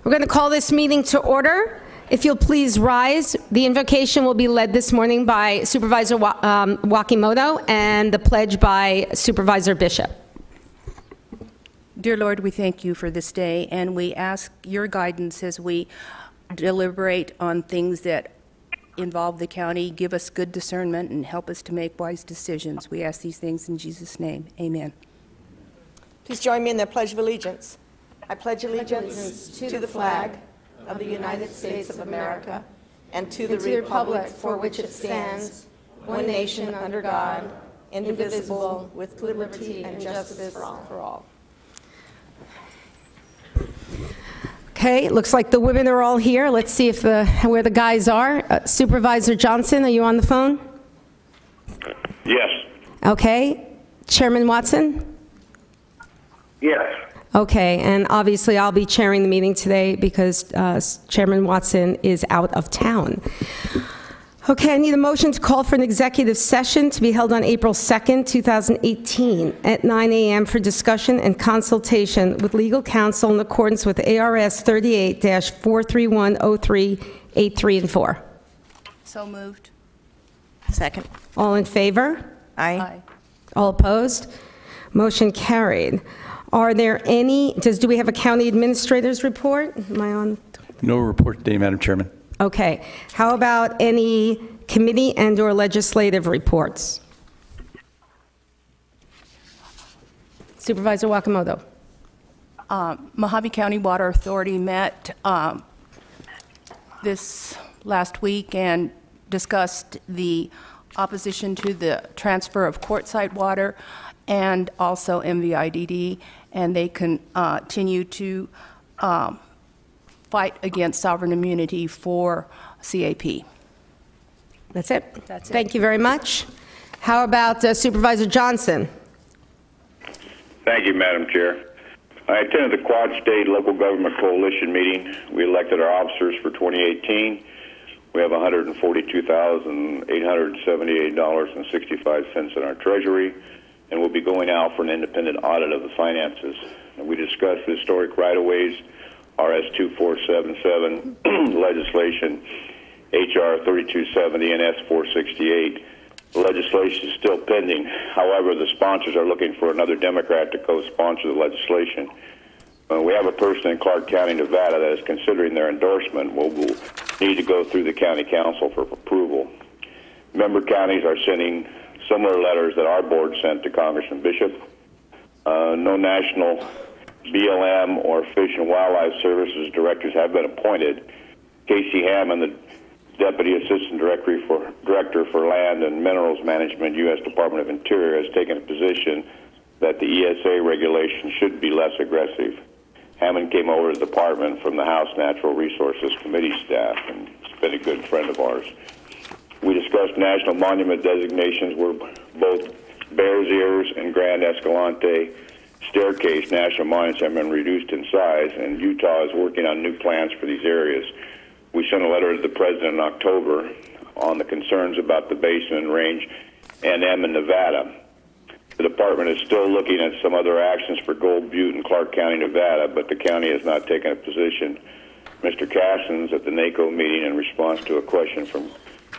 We're going to call this meeting to order. If you'll please rise. The invocation will be led this morning by Supervisor Wakimoto and the pledge by Supervisor Bishop. Dear Lord, we thank you for this day, and we ask your guidance as we deliberate on things that involve the county. Give us good discernment and help us to make wise decisions. We ask these things in Jesus' name. Amen. Please join me in the Pledge of Allegiance. I pledge allegiance to the flag of the United States of America and to the republic for which it stands, one nation under God, indivisible, with liberty and justice for all. Okay, it looks like the women are all here. Let's see if where the guys are. Supervisor Johnson, are you on the phone? Yes. Okay. Chairman Watson? Yes. Okay, and obviously I'll be chairing the meeting today because Chairman Watson is out of town. Okay, I need a motion to call for an executive session to be held on April 2nd, 2018 at 9 a.m. for discussion and consultation with legal counsel in accordance with ARS 38-43103.83 and 4. So moved. Second. All in favor? Aye. All opposed? Motion carried. Are there any, do we have a county administrator's report? Am I on? No report today, Madam Chairman. Okay. How about any committee and or legislative reports? Supervisor Wakimoto. Mojave County Water Authority met this last week and discussed the opposition to the transfer of quartzite water and also MVIDD, and they continue to fight against sovereign immunity for CAP. That's it? That's it. Thank you very much. How about Supervisor Johnson? Thank you, Madam Chair. I attended the Quad State Local Government Coalition meeting. We elected our officers for 2018. We have $142,878.65 in our treasury, and we'll be going out for an independent audit of the finances. And we discussed the historic right-of-ways, RS 2477 legislation, HR 3270 and S 468. The legislation is still pending. However, the sponsors are looking for another Democrat to co-sponsor the legislation. We have a person in Clark County, Nevada that is considering their endorsement. We'll need to go through the county council for approval. Member counties are sending similar letters that our board sent to Congressman Bishop. No national BLM or Fish and Wildlife Services directors have been appointed. Casey Hammond, the Deputy Assistant Director for Land and Minerals Management, U.S. Department of Interior, has taken a position that the ESA regulation should be less aggressive. Hammond came over to the department from the House Natural Resources Committee staff, and he's been a good friend of ours. We discussed national monument designations where both Bears Ears and Grand Escalante Staircase national monuments have been reduced in size, and Utah is working on new plans for these areas. We sent a letter to the President in October on the concerns about the Basin and Range NM in Nevada. The department is still looking at some other actions for Gold Butte in Clark County, Nevada, but the county has not taken a position. Mr. Cassens at the NACO meeting, in response to a question from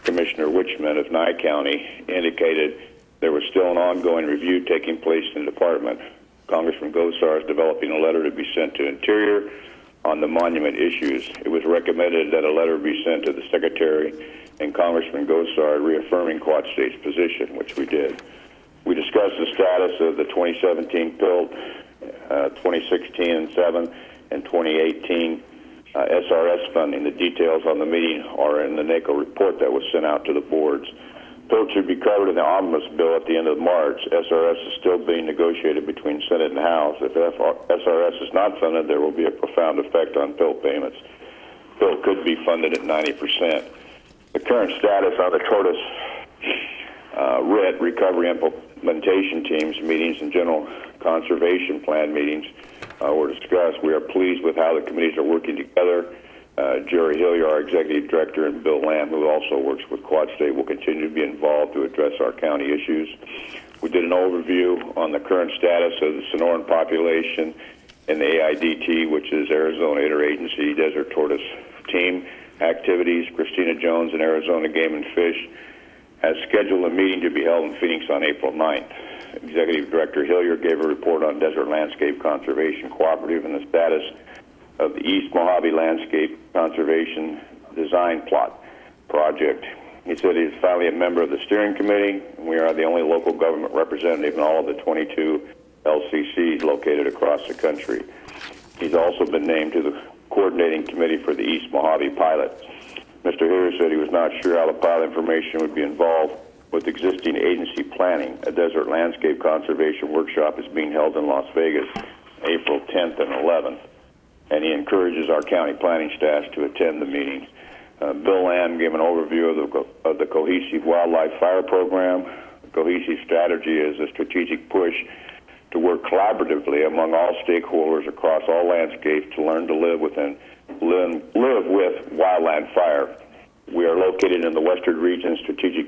Commissioner Wichman of Nye County, indicated there was still an ongoing review taking place in the department. Congressman Gosar is developing a letter to be sent to Interior on the monument issues. It was recommended that a letter be sent to the Secretary and Congressman Gosar reaffirming Quad State's position, which we did. We discussed the status of the 2017 PILT, 2016 and 7, and 2018 SRS funding. The details on the meeting are in the NACO report that was sent out to the boards. PILT should be covered in the omnibus bill at the end of March. SRS is still being negotiated between Senate and House. If SRS is not funded, there will be a profound effect on PILT payments. PILT could be funded at 90%. The current status on the Tortoise RIT, Recovery Implementation Teams meetings and General Conservation Plan meetings were discussed. We are pleased with how the committees are working together. Jerry Hillier, our Executive Director, and Bill Lamb, who also works with Quad State, will continue to be involved to address our county issues. We did an overview on the current status of the Sonoran population in the AIDT, which is Arizona Interagency Desert Tortoise Team activities. Christina Jones in Arizona Game and Fish has scheduled a meeting to be held in Phoenix on April 9th. Executive Director Hilliard gave a report on Desert Landscape Conservation Cooperative and the status of the East Mojave Landscape Conservation Design Plot project. He said he's finally a member of the steering committee, and we are the only local government representative in all of the 22 LCCs located across the country. He's also been named to the coordinating committee for the East Mojave pilot. Mr. Hilliard said he was not sure how the pilot information would be involved with existing agency planning. A desert landscape conservation workshop is being held in Las Vegas April 10th and 11th, and he encourages our county planning staff to attend the meeting. Bill Lamb gave an overview of the Cohesive Wildlife Fire Program. The Cohesive strategy is a strategic push to work collaboratively among all stakeholders across all landscapes to learn to live with wildland fire. We are located in the Western Region Strategic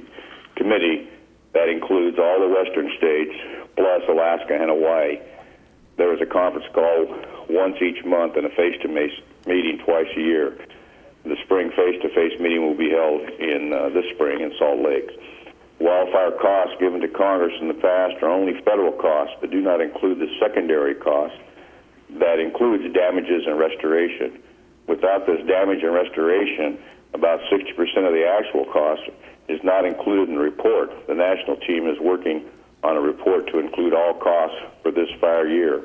Committee that includes all the western states, plus Alaska and Hawaii. There is a conference call once each month and a face-to-face meeting twice a year. The spring face-to-face meeting will be held in this spring in Salt Lake. Wildfire costs given to Congress in the past are only federal costs, but do not include the secondary costs. That includes damages and restoration. Without this damage and restoration, about 60% of the actual cost is not included in the report. The national team is working on a report to include all costs for this fire year.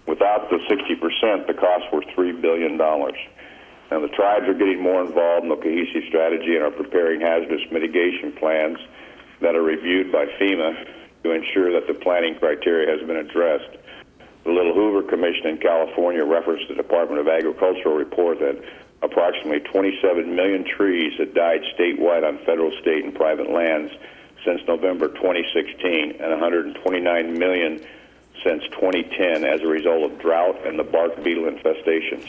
Without the 60%, the costs were $3 billion. Now, the tribes are getting more involved in the cohesive strategy and are preparing hazardous mitigation plans that are reviewed by FEMA to ensure that the planning criteria has been addressed. The Little Hoover Commission in California referenced the Department of Agricultural report that approximately 27 million trees had died statewide on federal, state, and private lands since November 2016, and 129 million since 2010 as a result of drought and the bark beetle infestations.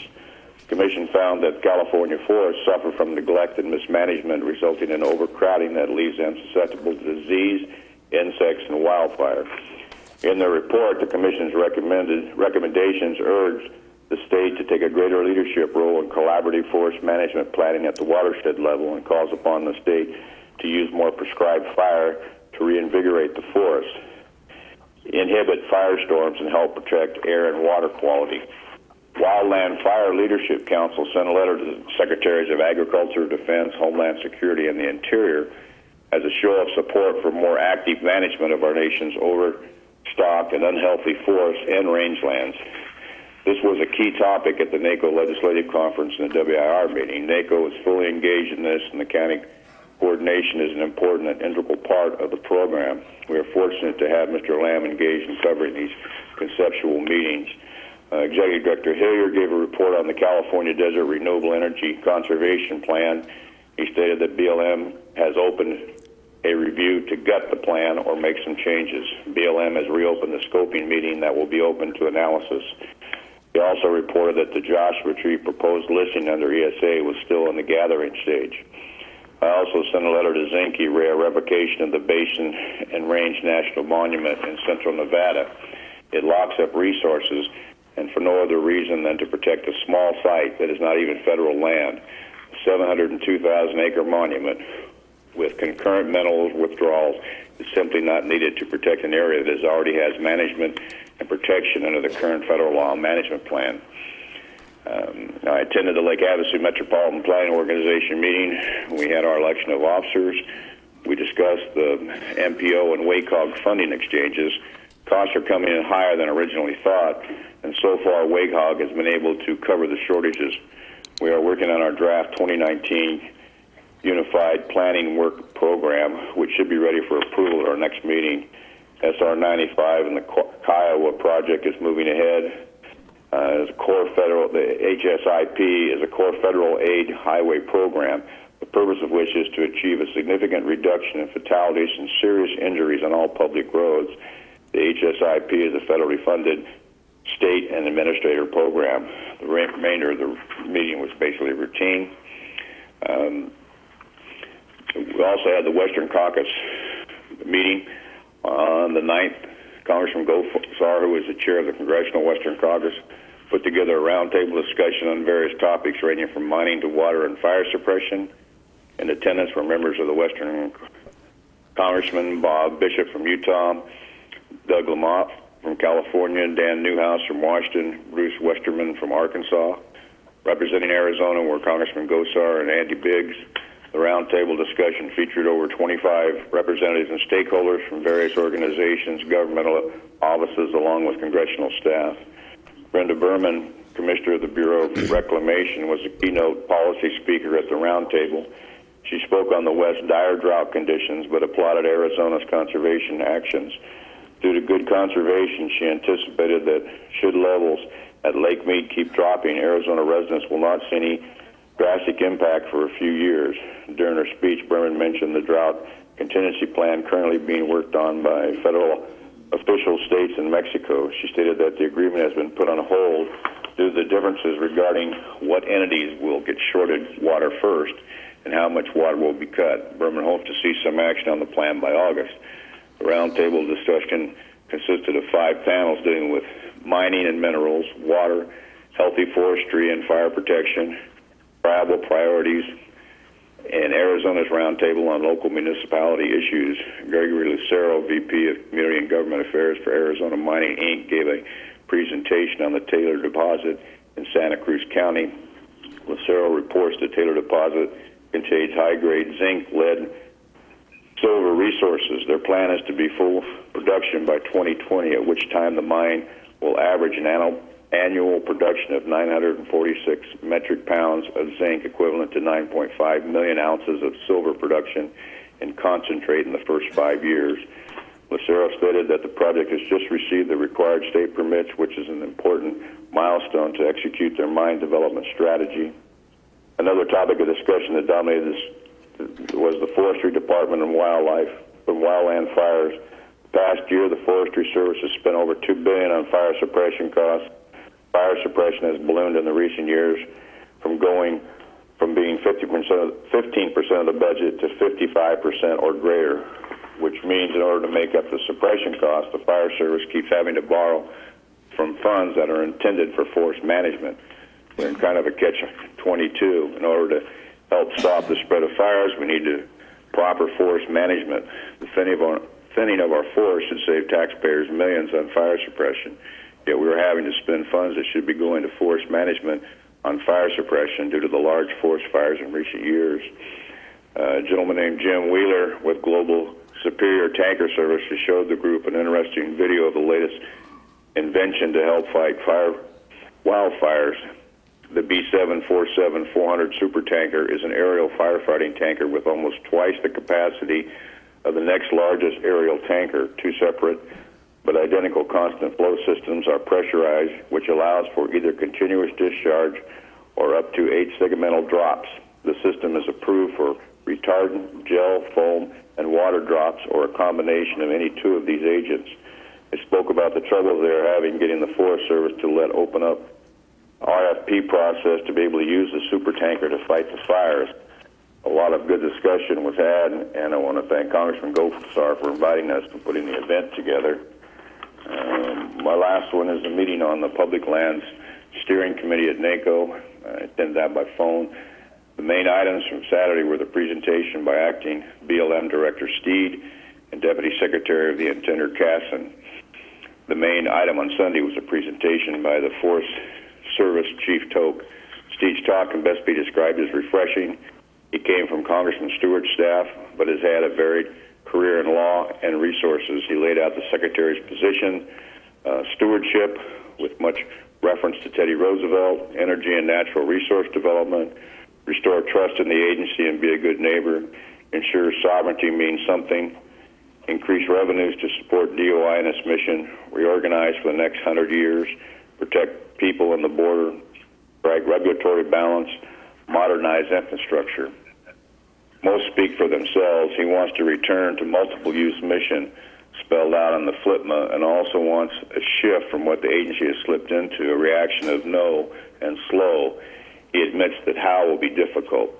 The Commission found that California forests suffer from neglect and mismanagement, resulting in overcrowding that leaves them susceptible to disease, insects, and wildfire. In their report, the Commission's recommendations urged the state to take a greater leadership role in collaborative forest management planning at the watershed level, and calls upon the state to use more prescribed fire to reinvigorate the forest, inhibit firestorms, and help protect air and water quality. Wildland Fire Leadership Council sent a letter to the Secretaries of Agriculture, Defense, Homeland Security, and the Interior as a show of support for more active management of our nation's overstocked and unhealthy forests and rangelands. This was a key topic at the NACO Legislative Conference and the WIR meeting. NACO is fully engaged in this, and the county coordination is an important and integral part of the program. We are fortunate to have Mr. Lamb engaged in covering these conceptual meetings. Executive Director Hilliard gave a report on the California Desert Renewable Energy Conservation Plan. He stated that BLM has opened a review to gut the plan or make some changes. BLM has reopened the scoping meeting that will be open to analysis. He also reported that the Joshua Tree proposed listing under ESA was still in the gathering stage. I also sent a letter to Zinke, a revocation of the Basin and Range National Monument in central Nevada. It locks up resources, and for no other reason than to protect a small site that is not even federal land. A 702,000-acre monument with concurrent mineral withdrawals is simply not needed to protect an area that already has management and protection under the current federal law management plan. I attended the Lake Havasu Metropolitan Planning Organization meeting. We had our election of officers. We discussed the MPO and WACOG funding exchanges. Costs are coming in higher than originally thought, and so far WACOG has been able to cover the shortages. We are working on our draft 2019 Unified Planning Work Program, which should be ready for approval at our next meeting. SR 95 and the Kiowa project is moving ahead. The HSIP is a core federal aid highway program, the purpose of which is to achieve a significant reduction in fatalities and serious injuries on all public roads. The HSIP is a federally funded state and administrator program. The remainder of the meeting was basically routine. We also had the Western Caucus meeting on the 9th. Congressman Gosar, who is the chair of the Congressional Western Caucus, put together a roundtable discussion on various topics ranging from mining to water and fire suppression. In attendance were members of the Western Congressman Bob Bishop from Utah, Doug Lamont from California, Dan Newhouse from Washington, Bruce Westerman from Arkansas. Representing Arizona were Congressman Gosar and Andy Biggs. The roundtable discussion featured over 25 representatives and stakeholders from various organizations, governmental offices, along with congressional staff. Brenda Berman, Commissioner of the Bureau of Reclamation, was a keynote policy speaker at the roundtable. She spoke on the West's dire drought conditions, but applauded Arizona's conservation actions. Due to good conservation, she anticipated that should levels at Lake Mead keep dropping, Arizona residents will not see any drastic impact for a few years. During her speech, Berman mentioned the drought contingency plan currently being worked on by federal official states in Mexico. She stated that the agreement has been put on hold due to the differences regarding what entities will get shorted water first and how much water will be cut. Berman hopes to see some action on the plan by August. The roundtable discussion consisted of 5 panels dealing with mining and minerals, water, healthy forestry and fire protection, tribal priorities, and Arizona's roundtable on local municipality issues. Gregory Lucero, VP of Community and Government Affairs for Arizona Mining, Inc., gave a presentation on the Taylor deposit in Santa Cruz County. Lucero reports the Taylor deposit contains high-grade zinc, lead, silver resources. Their plan is to be full production by 2020, at which time the mine will average an annual production of 946 metric pounds of zinc, equivalent to 9.5 million ounces of silver production in concentrate in the first 5 years. Lucero stated that the project has just received the required state permits, which is an important milestone to execute their mine development strategy. Another topic of discussion that dominated this was the Forestry Department and wildlife from wildland fires. Past year, the Forestry Service has spent over $2 billion on fire suppression costs. Fire suppression has ballooned in the recent years, from being 15% of the budget to 55% or greater, which means in order to make up the suppression costs, the Fire Service keeps having to borrow from funds that are intended for forest management. We're in kind of a catch-22. In order to help stop the spread of fires, we need proper forest management. The thinning of our forests should save taxpayers millions on fire suppression. Yet we are having to spend funds that should be going to forest management on fire suppression due to the large forest fires in recent years. A gentleman named Jim Wheeler with Global Superior Tanker Services showed the group an interesting video of the latest invention to help fight wildfires. The B747-400 supertanker is an aerial firefighting tanker with almost twice the capacity of the next largest aerial tanker. 2 separate but identical constant flow systems are pressurized, which allows for either continuous discharge or up to 8 segmental drops. The system is approved for retardant, gel, foam, and water drops, or a combination of any 2 of these agents. They spoke about the troubles they are having getting the Forest Service to let open up RFP process to be able to use the supertanker to fight the fires. A lot of good discussion was had, and I want to thank Congressman Gosar for inviting us and putting the event together. My last one is a meeting on the Public Lands Steering Committee at NACO. I attended that by phone. The main items from Saturday were the presentation by Acting BLM Director Steed and Deputy Secretary of the Intender Casson. The main item on Sunday was a presentation by the Forest Service Chief Toke. Steed's talk can best be described as refreshing. He came from Congressman Stewart's staff, but has had a varied career in law and resources. He laid out the Secretary's position, stewardship, with much reference to Teddy Roosevelt, energy and natural resource development, restore trust in the agency and be a good neighbor, ensure sovereignty means something, increase revenues to support DOI and its mission, reorganize for the next 100 years, protect people on the border, strike regulatory balance, modernize infrastructure. Most speak for themselves. He wants to return to multiple-use mission spelled out on the FLIPMA, and also wants a shift from what the agency has slipped into, a reaction of no and slow. He admits that how will be difficult.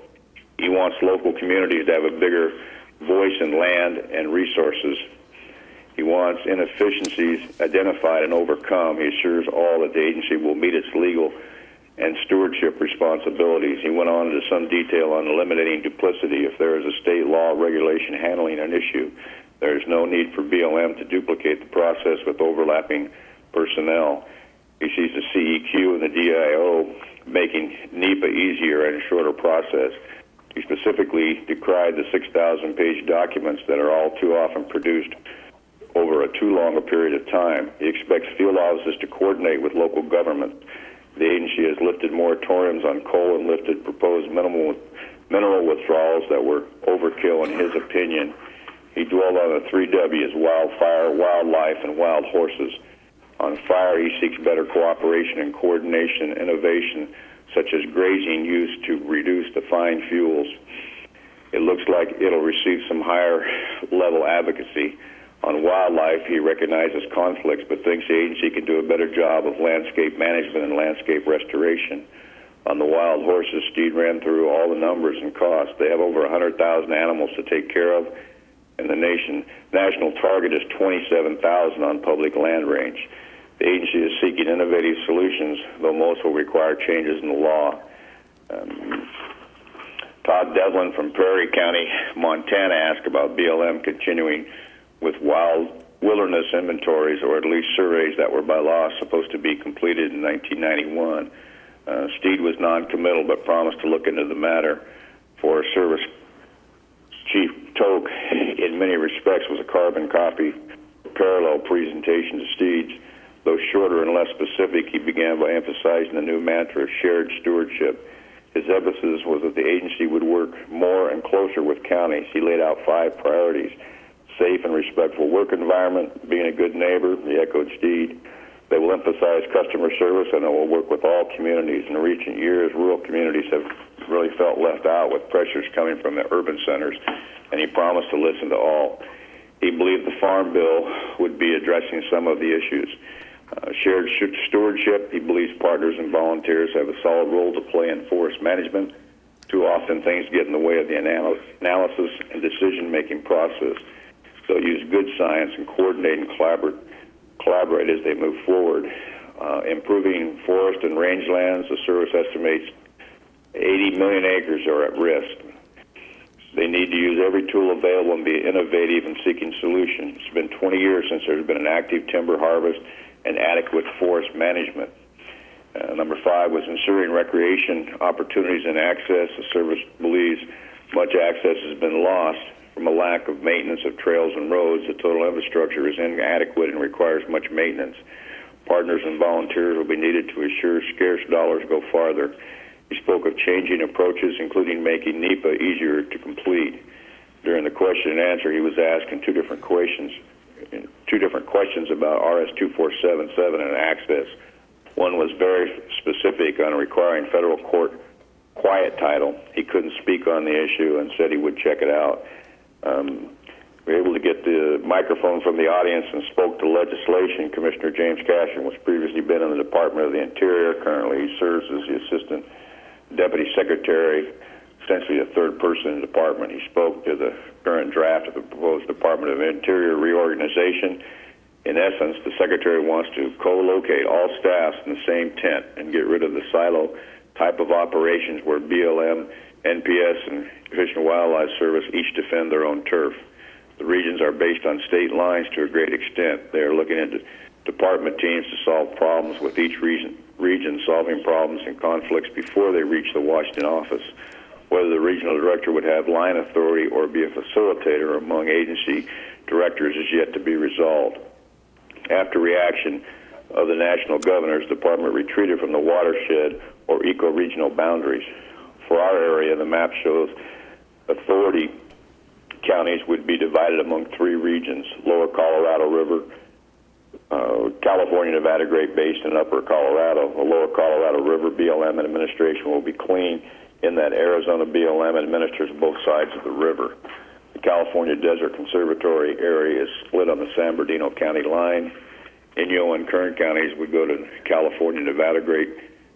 He wants local communities to have a bigger voice in land and resources. He wants inefficiencies identified and overcome. He assures all that the agency will meet its legal and stewardship responsibilities. He went on into some detail on eliminating duplicity. If there is a state law regulation handling an issue, there is no need for BLM to duplicate the process with overlapping personnel. He sees the CEQ and the DIO making NEPA easier and a shorter process. He specifically decried the 6,000-page documents that are all too often produced over a too long a period of time. He expects field offices to coordinate with local government. The agency has lifted moratoriums on coal and lifted proposed mineral withdrawals that were overkill in his opinion. He dwelled on the 3 W's: wildfire, wildlife, and wild horses. On fire, he seeks better cooperation and coordination and innovation, such as grazing used to reduce the fine fuels. It looks like it'll receive some higher level advocacy. On wildlife, he recognizes conflicts, but thinks the agency can do a better job of landscape management and landscape restoration. On the wild horses, Steed ran through all the numbers and costs. They have over 100,000 animals to take care of, and the national target is 27,000 on public land range. The agency is seeking innovative solutions, though most will require changes in the law. Todd Devlin from Prairie County, Montana, asked about BLM continuing with wilderness inventories, or at least surveys that were by law supposed to be completed in 1991. Steed was non-committal but promised to look into the matter. Forest Service Chief Toke, in many respects, was a carbon copy, parallel presentation to Steed's. Though shorter and less specific, he began by emphasizing the new mantra of shared stewardship. His emphasis was that the agency would work more and closer with counties. He laid out 5 priorities: safe and respectful work environment, being a good neighbor. He echoed Steed. They will emphasize customer service, and it will work with all communities. In recent years, rural communities have really felt left out with pressures coming from the urban centers, and he promised to listen to all. He believed the Farm Bill would be addressing some of the issues. Shared stewardship, he believes partners and volunteers have a solid role to play in forest management. Too often things get in the way of the analysis and decision-making process. They'll use good science and coordinate and collaborate as they move forward. Improving forest and rangelands, the service estimates 80 million acres are at risk. They need to use every tool available and be innovative in seeking solutions. It's been 20 years since there's been an active timber harvest and adequate forest management. Number 5 was ensuring recreation opportunities and access. The service believes much access has been lost from a lack of maintenance of trails and roads. The total infrastructure is inadequate and requires much maintenance. Partners and volunteers will be needed to ensure scarce dollars go farther. He spoke of changing approaches, including making NEPA easier to complete. During the question and answer, he was asking two different questions about RS 2477 and access. One was very specific on requiring federal court quiet title. He couldn't speak on the issue and said he would check it out. We were able to get the microphone from the audience and spoke to legislation. Commissioner James Cashin was previously been in the Department of the Interior. Currently, he serves as the Assistant Deputy Secretary, essentially a third person in the department. He spoke to the current draft of the proposed Department of Interior reorganization. In essence, the Secretary wants to co-locate all staffs in the same tent and get rid of the silo type of operations where BLM, NPS, and Fish and Wildlife Service each defend their own turf. The regions are based on state lines to a great extent. They are looking into department teams to solve problems with each region solving problems and conflicts before they reach the Washington office. Whether the regional director would have line authority or be a facilitator among agency directors is yet to be resolved. After reaction of the national governors, the department retreated from the watershed or eco-regional boundaries. For our area, the map shows authority counties would be divided among 3 regions: Lower Colorado River, California, Nevada, Great Basin, and Upper Colorado. The Lower Colorado River BLM administration will be clean in that Arizona BLM administers both sides of the river. The California Desert Conservatory area is split on the San Bernardino County line. Inyo and Kern counties would go to California, Nevada, Great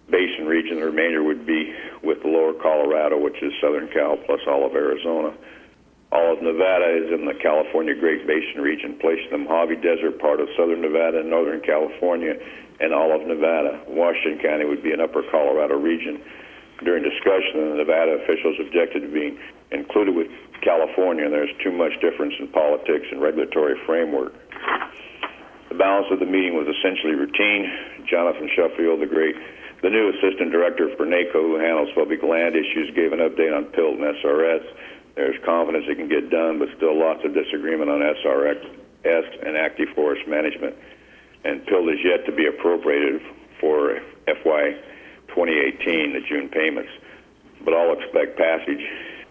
Basin region. The remainder would be with the Lower Colorado, which is Southern Cal plus all of Arizona. All of Nevada is in the California Great Basin region, placing the Mojave Desert part of southern Nevada and northern California, and all of Nevada. Washington County would be an upper Colorado region. During discussion, the Nevada officials objected to being included with California, and there's too much difference in politics and regulatory framework. The balance of the meeting was essentially routine. Jonathan Sheffield, the new assistant director for NACO, who handles public land issues, gave an update on PILT and SRS. There's confidence it can get done, but still lots of disagreement on SRS and active forest management. And PILT is yet to be appropriated for FY 2018, the June payments. But I'll expect passage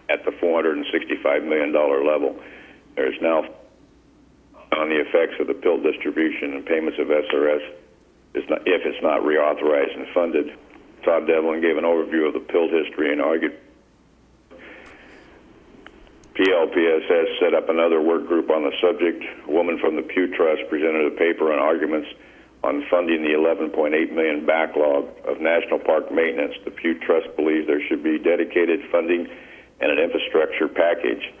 at the $465 million level. There's now on the effects of the PILT distribution and payments of SRS if it's not reauthorized and funded. Todd Devlin gave an overview of the PILT history and argued PLPSS set up another work group on the subject. A woman from the Pew Trust presented a paper on arguments on funding the $11.8 million backlog of national park maintenance. The Pew Trust believes there should be dedicated funding and an infrastructure package.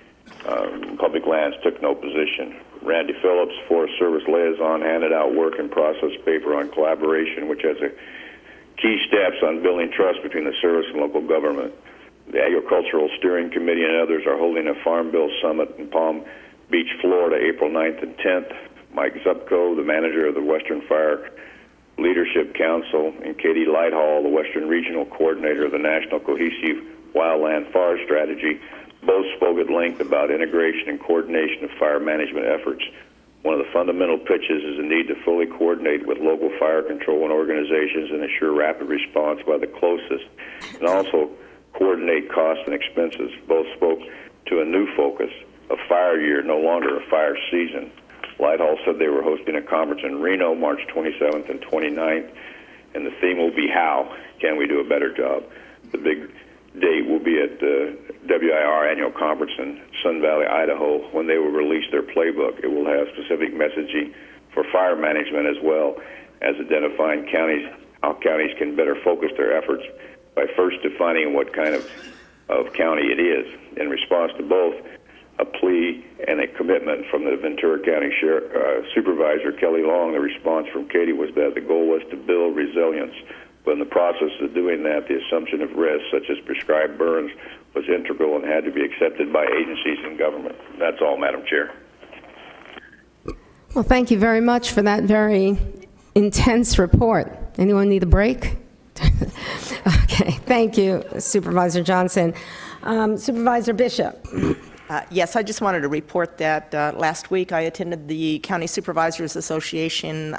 Public Lands took no position. Randy Phillips, Forest Service liaison, handed out work in process paper on collaboration, which has key steps on building trust between the service and local government. The Agricultural Steering Committee and others are holding a Farm Bill Summit in Palm Beach, Florida, April 9th and 10th. Mike Zupko, the manager of the Western Fire Leadership Council, and Katie Lighthall, the Western Regional Coordinator of the National Cohesive Wildland Forest Strategy, both spoke at length about integration and coordination of fire management efforts. One of the fundamental pitches is the need to fully coordinate with local fire control and organizations and ensure rapid response by the closest, and also coordinate costs and expenses. Both spoke to a new focus, a fire year, no longer a fire season. Lighthall said they were hosting a conference in Reno March 27th and 29th, and the theme will be how can we do a better job. The big date will be at the WIR annual conference in Sun Valley, Idaho, when they will release their playbook. It will have specific messaging for fire management as well as identifying how counties can better focus their efforts by first defining what kind of county it is. In response to both, a plea and a commitment from the Ventura County Supervisor Kelly Long, the response from Katie was that the goal was to build resilience. But in the process of doing that, the assumption of risks, such as prescribed burns, was integral and had to be accepted by agencies and government. That's all, Madam Chair. Well, thank you very much for that very intense report. Anyone need a break? Okay, thank you, Supervisor Johnson. Supervisor Bishop. Yes, I just wanted to report that last week I attended the County Supervisors Association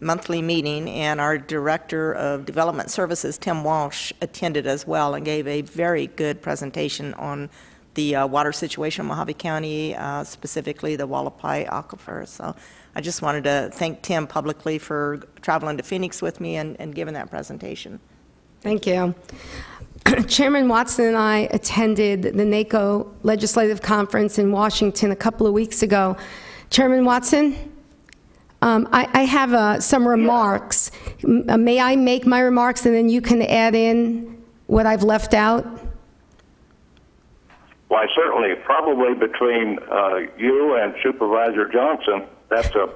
monthly meeting, and our Director of Development Services, Tim Walsh, attended as well and gave a very good presentation on the water situation in Mojave County, specifically the Wallapai Aquifer. So I just wanted to thank Tim publicly for traveling to Phoenix with me and giving that presentation. Thank you. Chairman Watson and I attended the NACO Legislative Conference in Washington a couple of weeks ago. Chairman Watson? I have some remarks. May I make my remarks and then you can add in what I've left out? Why, certainly. Probably between you and Supervisor Johnson, that's a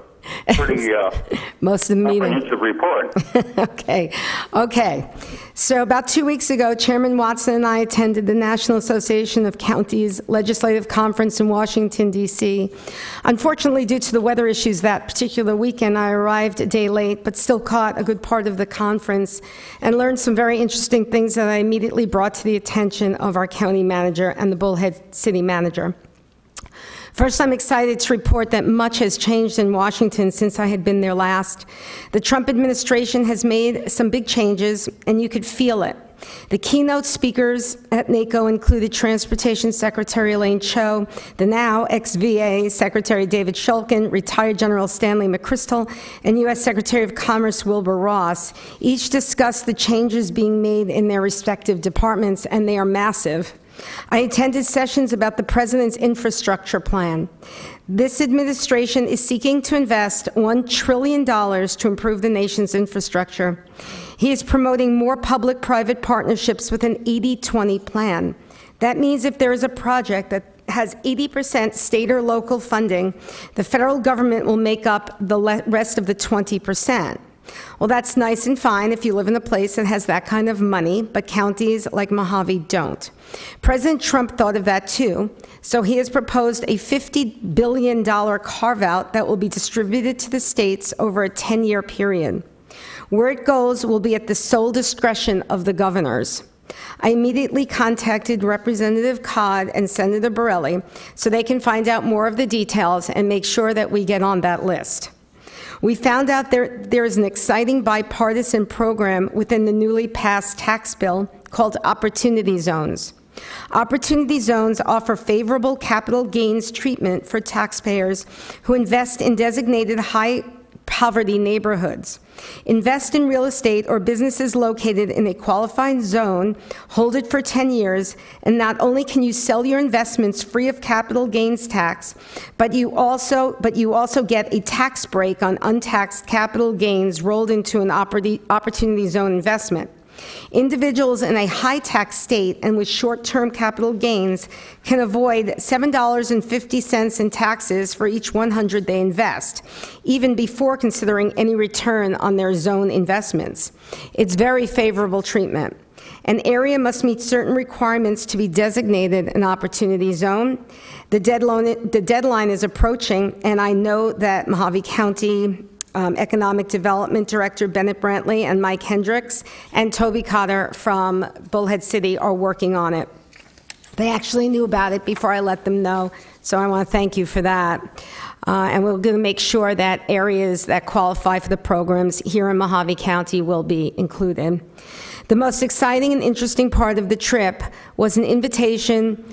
pretty most of the meeting. Comprehensive report. Okay. So about 2 weeks ago, Chairman Watson and I attended the National Association of Counties Legislative Conference in Washington, D.C. Unfortunately, due to the weather issues that particular weekend, I arrived a day late, but still caught a good part of the conference and learned some very interesting things that I immediately brought to the attention of our county manager and the Bullhead City manager. First, I'm excited to report that much has changed in Washington since I had been there last. The Trump administration has made some big changes, and you could feel it. The keynote speakers at NACO included Transportation Secretary Elaine Cho, the now ex-VA Secretary David Shulkin, retired General Stanley McChrystal, and U.S. Secretary of Commerce Wilbur Ross. Each discussed the changes being made in their respective departments, and they are massive. I attended sessions about the President's infrastructure plan. This administration is seeking to invest $1 trillion to improve the nation's infrastructure. He is promoting more public-private partnerships with an 80-20 plan. That means if there is a project that has 80% state or local funding, the federal government will make up the rest of the 20%. Well, that's nice and fine if you live in a place that has that kind of money, but counties like Mojave don't. President Trump thought of that too, so he has proposed a $50 billion carve-out that will be distributed to the states over a 10-year period. Where it goes will be at the sole discretion of the governors. I immediately contacted Representative Codd and Senator Borelli so they can find out more of the details and make sure that we get on that list. We found out there is an exciting bipartisan program within the newly passed tax bill called Opportunity Zones. Opportunity Zones offer favorable capital gains treatment for taxpayers who invest in designated high-poverty neighborhoods. Invest in real estate or businesses located in a qualified zone, hold it for 10 years, and not only can you sell your investments free of capital gains tax, but you also get a tax break on untaxed capital gains rolled into an opportunity zone investment. Individuals in a high-tax state and with short-term capital gains can avoid $7.50 in taxes for each 100 they invest, even before considering any return on their zone investments. It's very favorable treatment. An area must meet certain requirements to be designated an opportunity zone. The deadline is approaching, and I know that Mojave County Economic Development Director Bennett Brantley and Mike Hendricks and Toby Cotter from Bullhead City are working on it. They actually knew about it before I let them know, so I want to thank you for that. And we're going to make sure that areas that qualify for the programs here in Mojave County will be included. The most exciting and interesting part of the trip was an invitation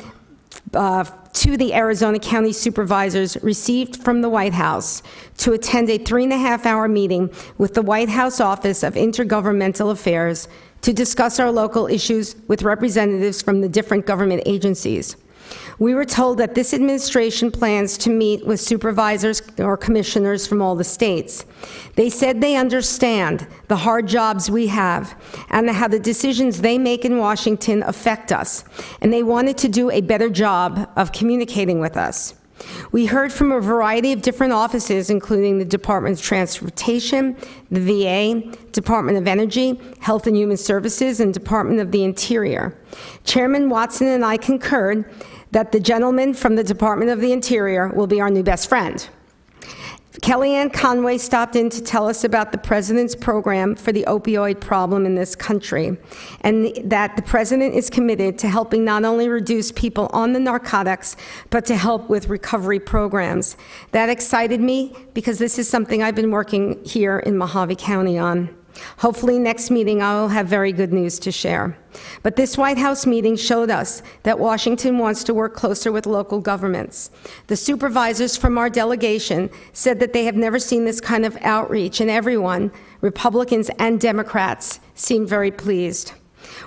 to the Arizona County Supervisors received from the White House to attend a 3.5-hour meeting with the White House Office of Intergovernmental Affairs to discuss our local issues with representatives from the different government agencies. We were told that this administration plans to meet with supervisors or commissioners from all the states. They said they understand the hard jobs we have and how the decisions they make in Washington affect us, and they wanted to do a better job of communicating with us. We heard from a variety of different offices, including the Department of Transportation, the VA, Department of Energy, Health and Human Services, and Department of the Interior. Chairman Watson and I concurred that the gentleman from the Department of the Interior will be our new best friend. Kellyanne Conway stopped in to tell us about the President's program for the opioid problem in this country, and that the President is committed to helping not only reduce people on the narcotics, but to help with recovery programs. That excited me because this is something I've been working here in Mojave County on. Hopefully next meeting I will have very good news to share. But this White House meeting showed us that Washington wants to work closer with local governments. The supervisors from our delegation said that they have never seen this kind of outreach, and everyone, Republicans and Democrats, seemed very pleased.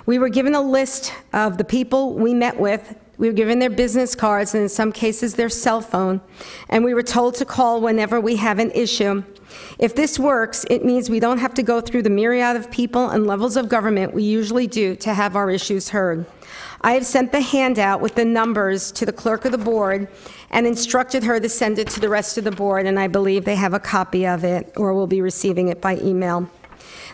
We were given a list of the people we met with. We were given their business cards and in some cases their cell phone, and we were told to call whenever we have an issue. If this works, it means we don't have to go through the myriad of people and levels of government we usually do to have our issues heard. I have sent the handout with the numbers to the clerk of the board and instructed her to send it to the rest of the board, and I believe they have a copy of it or will be receiving it by email.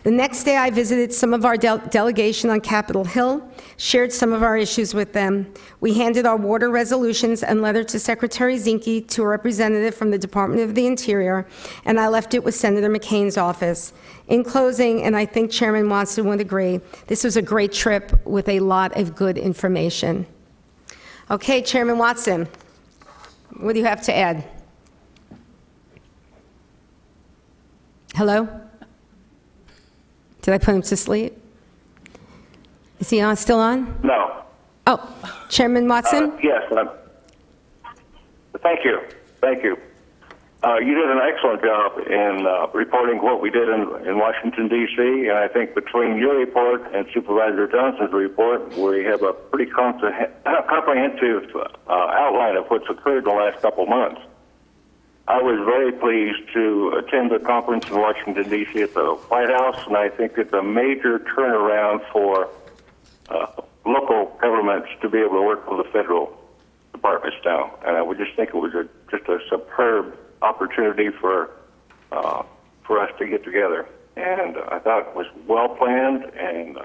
The next day, I visited some of our delegation on Capitol Hill, shared some of our issues with them. We handed our water resolutions and letter to Secretary Zinke, to a representative from the Department of the Interior, and I left it with Senator McCain's office. In closing, and I think Chairman Watson would agree, this was a great trip with a lot of good information. Okay, Chairman Watson, what do you have to add? Hello? Did I put him to sleep? Is he still on? No. Oh, Chairman Watson? Yes. Thank you. Thank you. You did an excellent job in reporting what we did in Washington, D.C., and I think between your report and Supervisor Johnson's report, we have a pretty comprehensive outline of what's occurred in the last couple of months. I was very pleased to attend the conference in Washington, D.C. at the White House, and I think it's a major turnaround for local governments to be able to work with the federal departments now. And I would just think it was just a superb opportunity for us to get together. And I thought it was well planned, and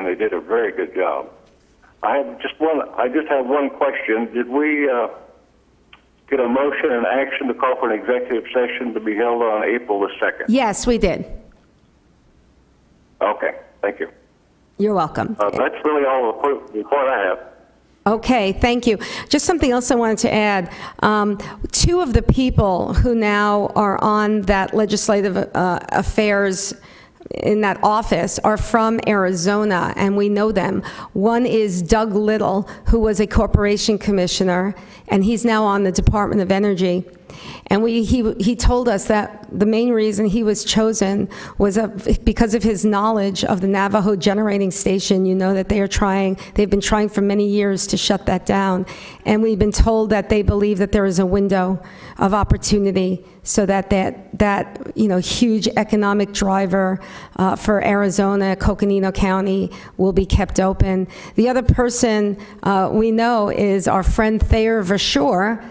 they did a very good job. I just have one question. Did we get a motion and action to call for an executive session to be held on April the 2nd? Yes, we did. Okay, thank you. You're welcome. That's really all the report I have. Okay, thank you. Just something else I wanted to add. Two of the people who now are on that legislative affairs in that office are from Arizona, and we know them. One is Doug Little, who was a corporation commissioner, and he's now on the Department of Energy. And he told us that the main reason he was chosen was because of his knowledge of the Navajo generating station. You know that they've been trying for many years to shut that down. And we've been told that they believe that there is a window of opportunity so that huge economic driver for Arizona, Coconino County, will be kept open. The other person we know is our friend Thayer Verschoor,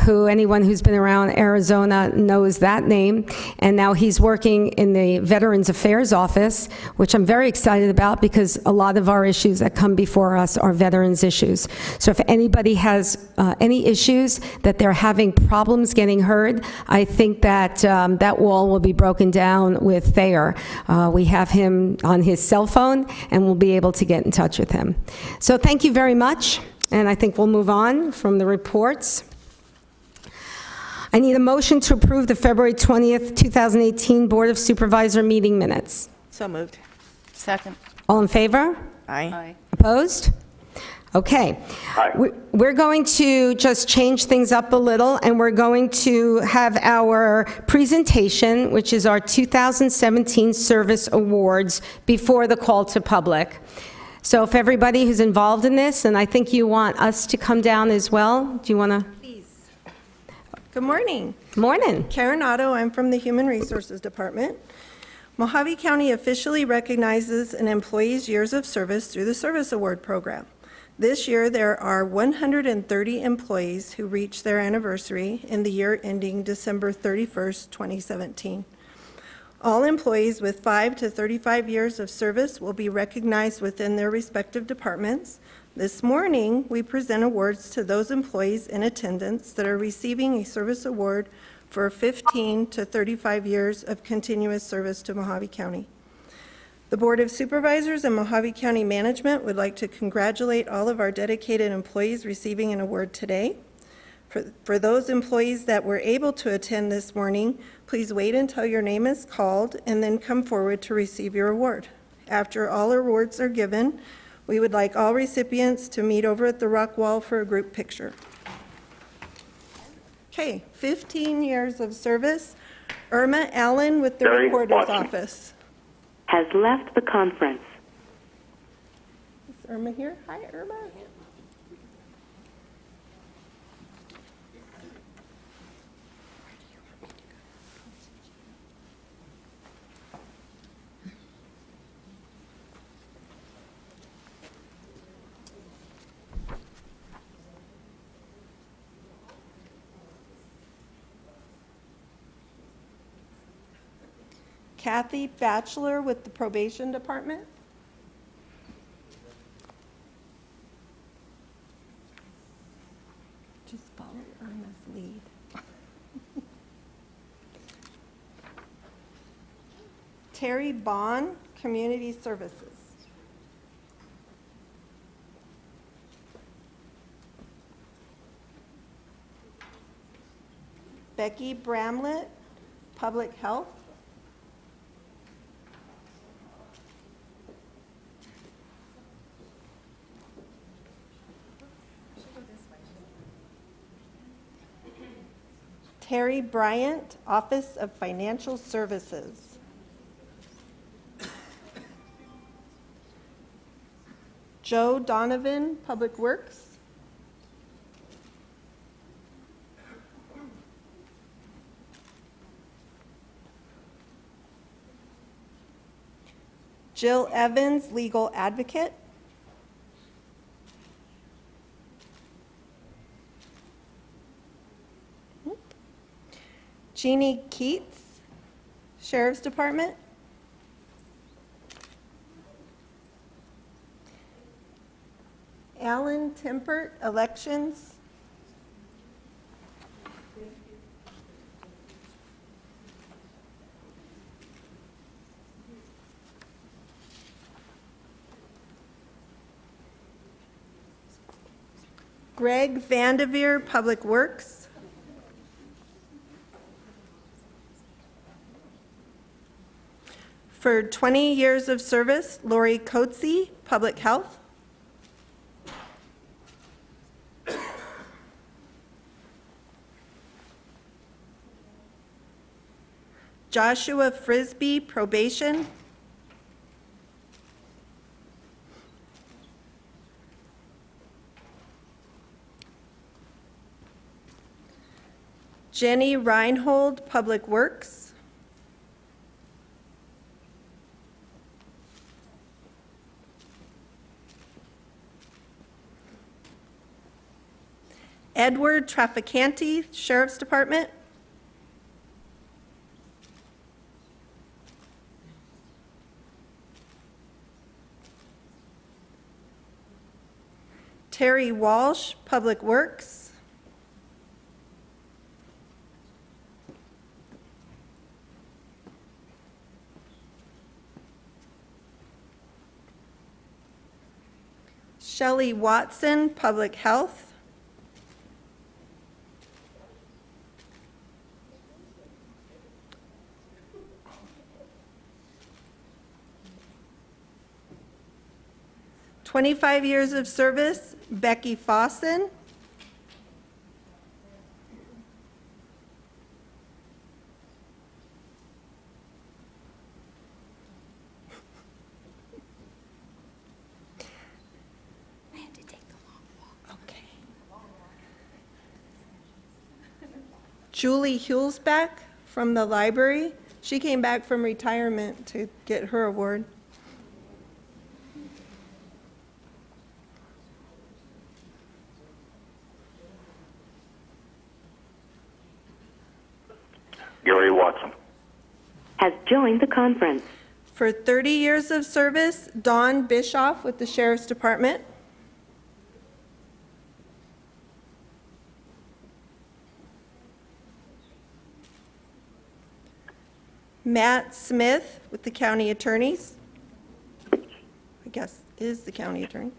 who anyone who's been around Arizona knows that name. And now he's working in the Veterans Affairs Office, which I'm very excited about because a lot of our issues that come before us are veterans issues. So if anybody has any issues that they're having problems getting heard, I think that that wall will be broken down with Thayer. We have him on his cell phone, and we'll be able to get in touch with him. So thank you very much, and I think we'll move on from the reports. I need a motion to approve the February 20th, 2018 Board of Supervisor meeting minutes. So moved. Second. All in favor? Aye. Opposed? Okay. Aye. We're going to just change things up a little, and we're going to have our presentation, which is our 2017 Service Awards, before the call to public. So if everybody who's involved in this, and I think you want us to come down as well, do you want to? Good morning. Morning. Karen Otto, I'm from the Human Resources Department. Mojave County officially recognizes an employee's years of service through the Service Award Program. This year, there are 130 employees who reached their anniversary in the year ending December 31st, 2017. All employees with 5 to 35 years of service will be recognized within their respective departments. This morning, we present awards to those employees in attendance that are receiving a service award for 15 to 35 years of continuous service to Mojave County. The Board of Supervisors and Mojave County Management would like to congratulate all of our dedicated employees receiving an award today. For those employees that were able to attend this morning, please wait until your name is called and then come forward to receive your award. After all awards are given, we would like all recipients to meet over at the rock wall for a group picture. Okay, 15 years of service. Irma Allen with the Recorder's Office has left the conference. Is Irma here? Hi, Irma. Kathy Batchelor with the Probation Department. Just follow Irma's lead. Terry Bond, Community Services. Becky Bramlett, Public Health. Terry Bryant, Office of Financial Services. Joe Donovan, Public Works. Jill Evans, Legal Advocate. Jeannie Keats, Sheriff's Department. Alan Timpert, Elections. Greg Vandeveer, Public Works. For 20 years of service, Lori Coetzee, Public Health. Joshua Frisbee, Probation. Jenny Reinhold, Public Works. Edward Traficante, Sheriff's Department. Terry Walsh, Public Works. Shelley Watson, Public Health. "25 years of service, Becky Fossen. I had to take the long walk. Okay. Julie Hulsbeck from the library. She came back from retirement to get her award. Gary Watson. Has joined the conference. For 30 years of service, Dawn Bischoff with the Sheriff's Department. Matt Smith with the County Attorneys. I guess is the County Attorney.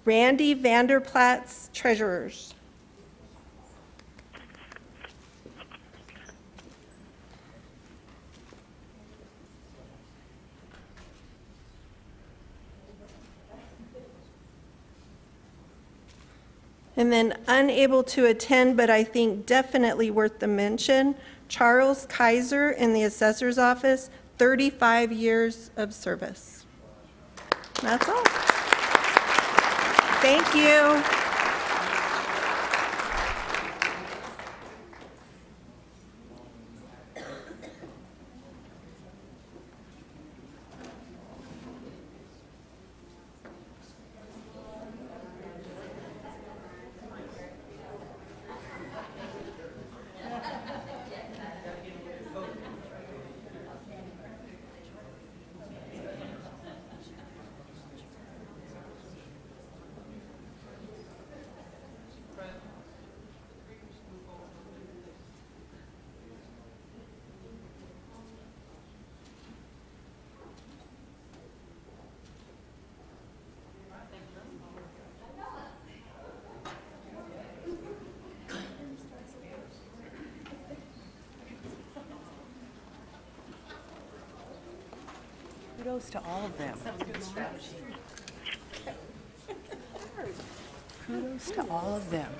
Randy Vanderplatz, Treasurers. And then unable to attend, but I think definitely worth the mention, Charles Kaiser in the Assessor's Office, 35 years of service. That's all. Thank you. Kudos to all of them. Kudos to all of them.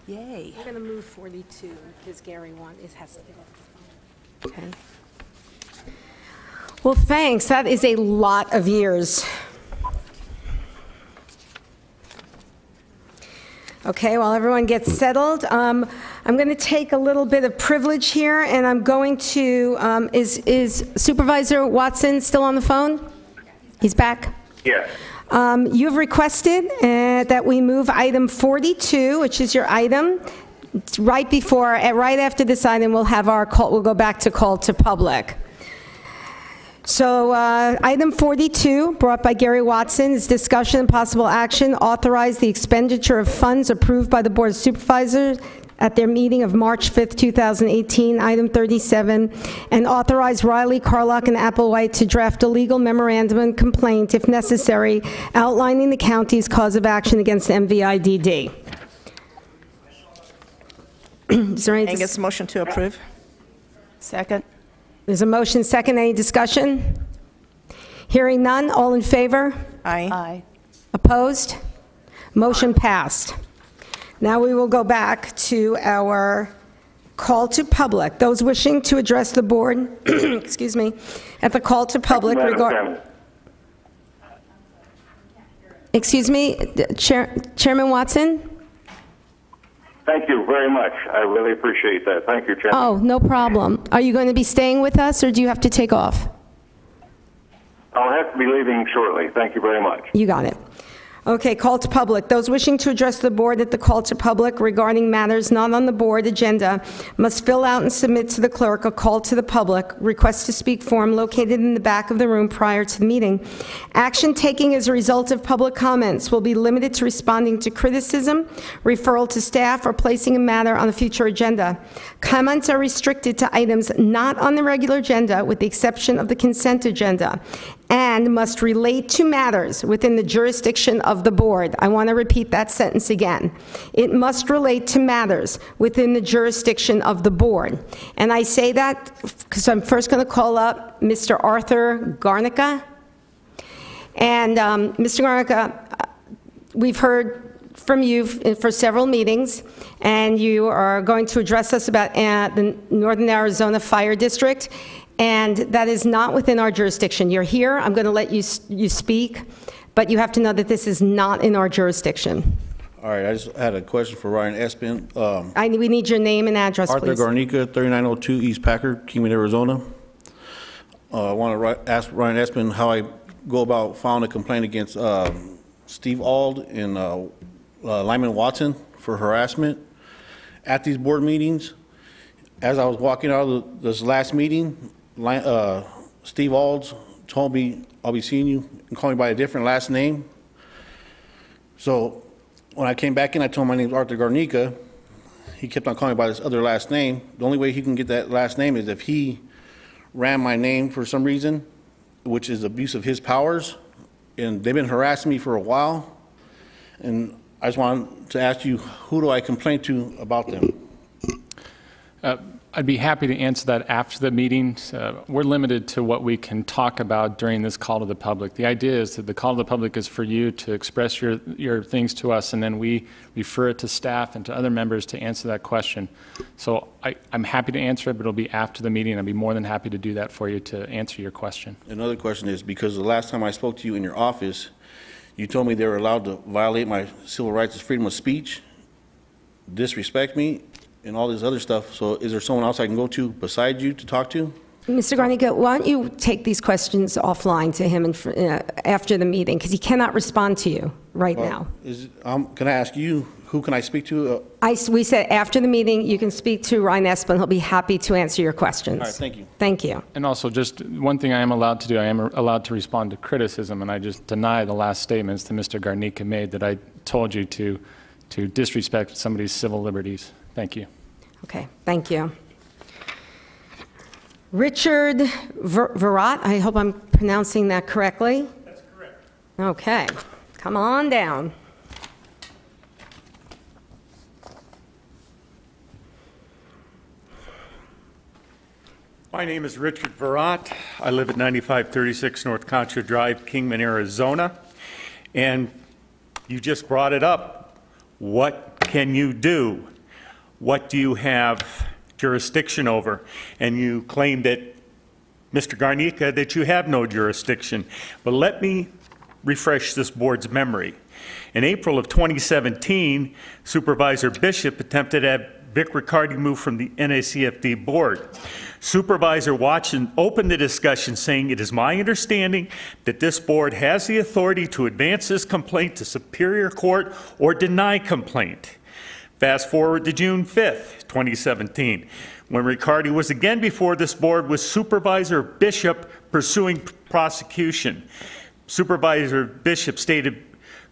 Yay. We're going to move 42 because Gary has to get off the phone. Okay. Well, thanks. That is a lot of years. Okay, while everyone gets settled, I'm going to take a little bit of privilege here, and I'm going to, is Supervisor Watson still on the phone? He's back? Yes. You have requested that we move item 42, which is your item, right after this item, we'll have we'll go back to call to public. So item 42, brought by Gary Watson, is discussion and possible action, authorize the expenditure of funds approved by the Board of Supervisors at their meeting of March 5th, 2018, item 37, and authorize Riley, Carlock, and Applewhite to draft a legal memorandum and complaint, if necessary, outlining the county's cause of action against MVIDD. Is there any Angus, motion to approve. Second. There's a motion, second. Any discussion? Hearing none. All in favor? Aye. Aye. Opposed? Motion passed. Now we will go back to our call to public. Those wishing to address the board, excuse me, at the call to public regarding... Excuse me, Chairman Watson? Thank you very much. I really appreciate that. Thank you, Chairman. Oh, no problem. Are you going to be staying with us, or do you have to take off? I'll have to be leaving shortly. Thank you very much. You got it. Okay, call to public. Those wishing to address the board at the call to public regarding matters not on the board agenda must fill out and submit to the clerk a call to the public request to speak form located in the back of the room prior to the meeting. Action taking as a result of public comments will be limited to responding to criticism, referral to staff, or placing a matter on a future agenda. Comments are restricted to items not on the regular agenda with the exception of the consent agenda, and must relate to matters within the jurisdiction of the board. I want to repeat that sentence again. It must relate to matters within the jurisdiction of the board. And I say that because I'm first going to call up Mr. Arthur Garnica. And Mr. Garnica, we've heard from you for several meetings, and you are going to address us about the Northern Arizona Fire District. And that is not within our jurisdiction. You're here. I'm going to let you speak, but you have to know that this is not in our jurisdiction. All right. I just had a question for Ryan Espin. We need your name and address, Arthur please. Garnica, 3902 East Packard, Kingman, Arizona. I want to ask Ryan Espin how I go about filing a complaint against Steve Ald and Lyman Watson for harassment at these board meetings. As I was walking out of this last meeting, Steve Alds told me, I'll be seeing you, and call me by a different last name. So when I came back in, I told him my name's Arthur Garnica. He kept on calling me by this other last name. The only way he can get that last name is if he ran my name for some reason, which is abuse of his powers. And they've been harassing me for a while. And I just wanted to ask you, who do I complain to about them? I'd be happy to answer that after the meeting. We're limited to what we can talk about during this call to the public. The idea is that the call to the public is for you to express your things to us, and then we refer it to staff and to other members to answer that question. So I'm happy to answer it, but it'll be after the meeting. I'd be more than happy to do that for you to answer your question. Another question is, because the last time I spoke to you in your office, you told me they were allowed to violate my civil rights as freedom of speech, disrespect me, and all this other stuff. So is there someone else I can go to beside you to talk to? Mr. Garnica, why don't you take these questions offline to him after the meeting, because he cannot respond to you right now. Can I ask you, who can I speak to? We said after the meeting, you can speak to Ryan Espin. He'll be happy to answer your questions. All right, thank you. Thank you. And also, just one thing I am allowed to do, I am allowed to respond to criticism, and I just deny the last statements that Mr. Garnica made that I told you to disrespect somebody's civil liberties. Thank you. Okay, thank you. Richard Virat, I hope I'm pronouncing that correctly. That's correct. Okay, come on down. My name is Richard Virat. I live at 9536 North Concha Drive, Kingman, Arizona. And you just brought it up. What can you do? What do you have jurisdiction over? And you claim that, Mr. Garnica, that you have no jurisdiction. But let me refresh this board's memory. In April of 2017, Supervisor Bishop attempted to have Vic Riccardi moved from the NACFD board. Supervisor Watson opened the discussion saying, "It is my understanding that this board has the authority to advance this complaint to Superior Court or deny complaint." Fast forward to June 5th, 2017, when Riccardi was again before this board with Supervisor Bishop pursuing prosecution. Supervisor Bishop stated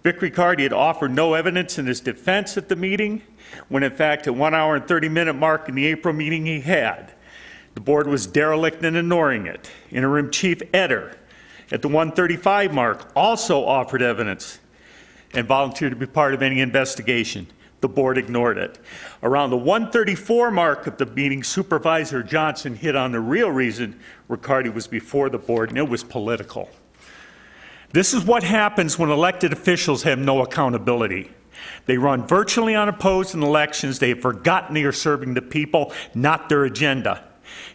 Vic Riccardi had offered no evidence in his defense at the meeting, when in fact at 1 hour and 30-minute mark in the April meeting he had. The board was derelict in ignoring it. Interim Chief Eder at the 1:35 mark also offered evidence and volunteered to be part of any investigation. The board ignored it. Around the 1:34 mark of the meeting, Supervisor Johnson hit on the real reason Riccardi was before the board, and it was political. This is what happens when elected officials have no accountability. They run virtually unopposed in elections. They have forgotten they are serving the people, not their agenda.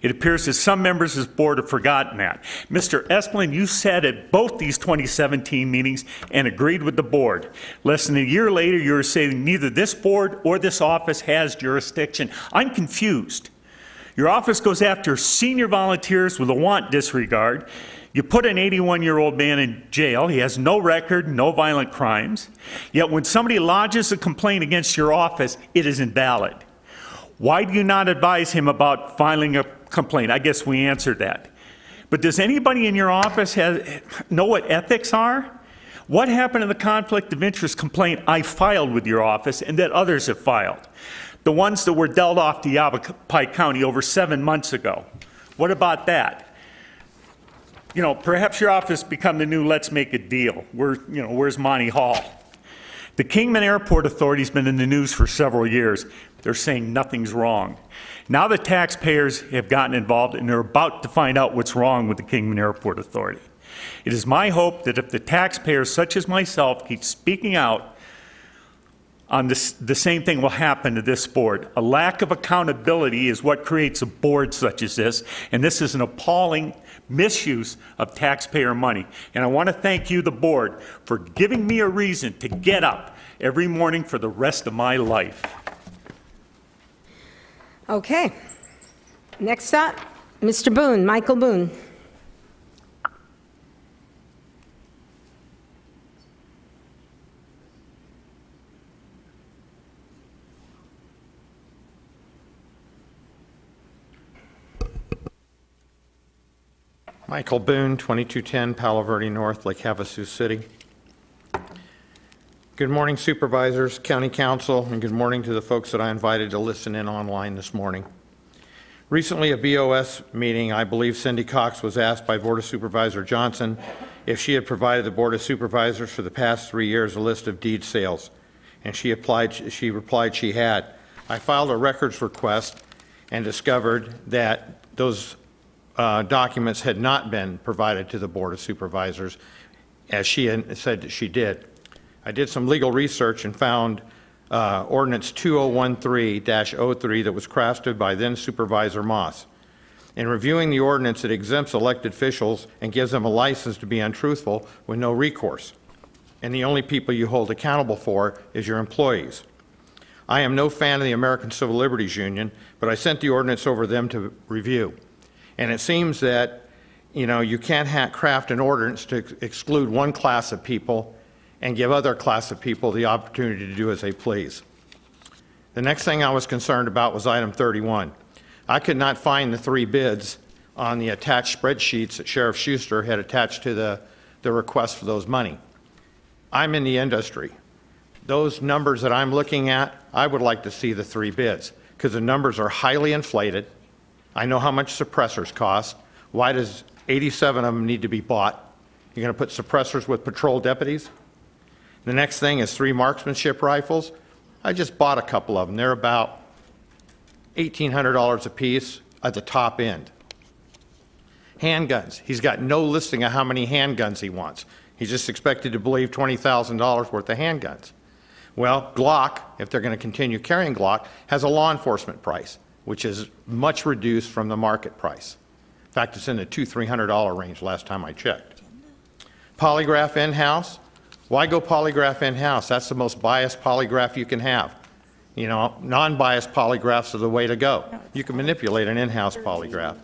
It appears that some members of this board have forgotten that. Mr. Esplin, you sat at both these 2017 meetings and agreed with the board. Less than a year later, you were saying neither this board or this office has jurisdiction. I'm confused. Your office goes after senior volunteers with a want disregard. You put an 81-year-old man in jail. He has no record, no violent crimes. Yet when somebody lodges a complaint against your office, it is invalid. Why do you not advise him about filing a complaint? I guess we answered that. But does anybody in your office know what ethics are? What happened to the conflict of interest complaint I filed with your office and that others have filed? The ones that were dealt off to Yavapai County over 7 months ago. What about that? You know, perhaps your office become the new let's make a deal. Where's Monty Hall? The Kingman Airport Authority has been in the news for several years. They're saying nothing's wrong. Now the taxpayers have gotten involved and they're about to find out what's wrong with the Kingman Airport Authority. It is my hope that if the taxpayers, such as myself, keep speaking out on this, the same thing will happen to this board. A lack of accountability is what creates a board such as this, and this is an appalling misuse of taxpayer money. And I want to thank you, the board, for giving me a reason to get up every morning for the rest of my life. Okay. Next up, Mr. Boone, Michael Boone. Michael Boone, 2210 Palo Verde North, Lake Havasu City. Good morning, supervisors, county council, and good morning to the folks that I invited to listen in online this morning. Recently, a BOS meeting, I believe Cindy Cox was asked by Board of Supervisor Johnson if she had provided the Board of Supervisors for the past 3 years a list of deed sales, and she replied she had. I filed a records request and discovered that those documents had not been provided to the Board of Supervisors, as she had said that she did. I did some legal research and found Ordinance 2013-03 that was crafted by then Supervisor Moss. In reviewing the ordinance, it exempts elected officials and gives them a license to be untruthful with no recourse. And the only people you hold accountable for is your employees. I am no fan of the American Civil Liberties Union, but I sent the ordinance over to them to review. And it seems that, you can't craft an ordinance to exclude one class of people and give other class of people the opportunity to do as they please. The next thing I was concerned about was item 31. I could not find the 3 bids on the attached spreadsheets that Sheriff Schuster had attached to the request for those money. I'm in the industry. Those numbers that I'm looking at, I would like to see the 3 bids because the numbers are highly inflated. I know how much suppressors cost. Why does 87 of them need to be bought? You're going to put suppressors with patrol deputies? The next thing is 3 marksmanship rifles. I just bought a couple of them. They're about $1,800 a piece at the top end. Handguns. He's got no listing of how many handguns he wants. He's just expected to believe $20,000 worth of handguns. Well, Glock, if they're going to continue carrying Glock, has a law enforcement price, which is much reduced from the market price. In fact, it's in the $200–300 range last time I checked. Polygraph in-house. Why go polygraph in-house? That's the most biased polygraph you can have. You know, non-biased polygraphs are the way to go. You can manipulate an in-house polygraph.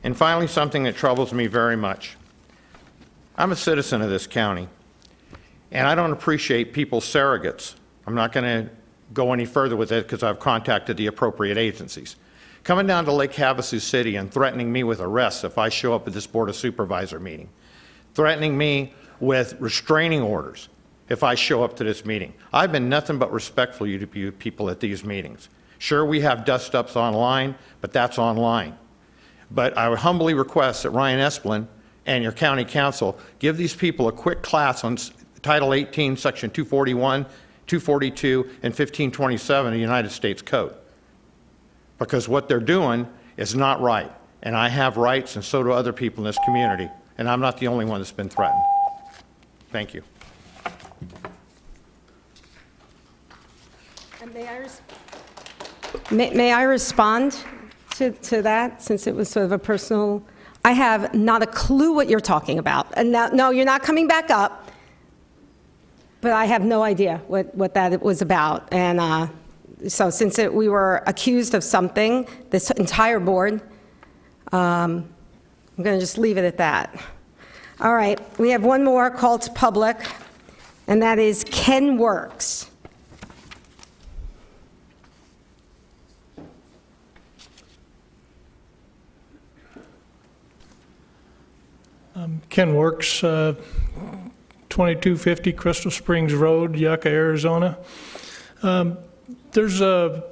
And finally, something that troubles me very much. I'm a citizen of this county, and I don't appreciate people's surrogates. I'm not going to go any further with it because I've contacted the appropriate agencies. Coming down to Lake Havasu City and threatening me with arrests if I show up at this Board of Supervisor meeting. Threatening me with restraining orders if I show up to this meeting. I've been nothing but respectful to you people at these meetings. Sure, we have dust-ups online, but that's online. But I would humbly request that Ryan Esplin and your county council give these people a quick class on Title 18, Section 241, 242, and 1527 of the United States Code. Because what they're doing is not right. And I have rights, and so do other people in this community. And I'm not the only one that's been threatened. Thank you. And may I respond to that, since it was sort of a personal? I have not a clue what you're talking about. And now, no, you're not coming back up, but I have no idea what that was about. And so since we were accused of something, this entire board, I'm going to just leave it at that. All right, we have one more call to public, and that is Ken Works. Ken Works, 2250 Crystal Springs Road, Yucca, Arizona. There's a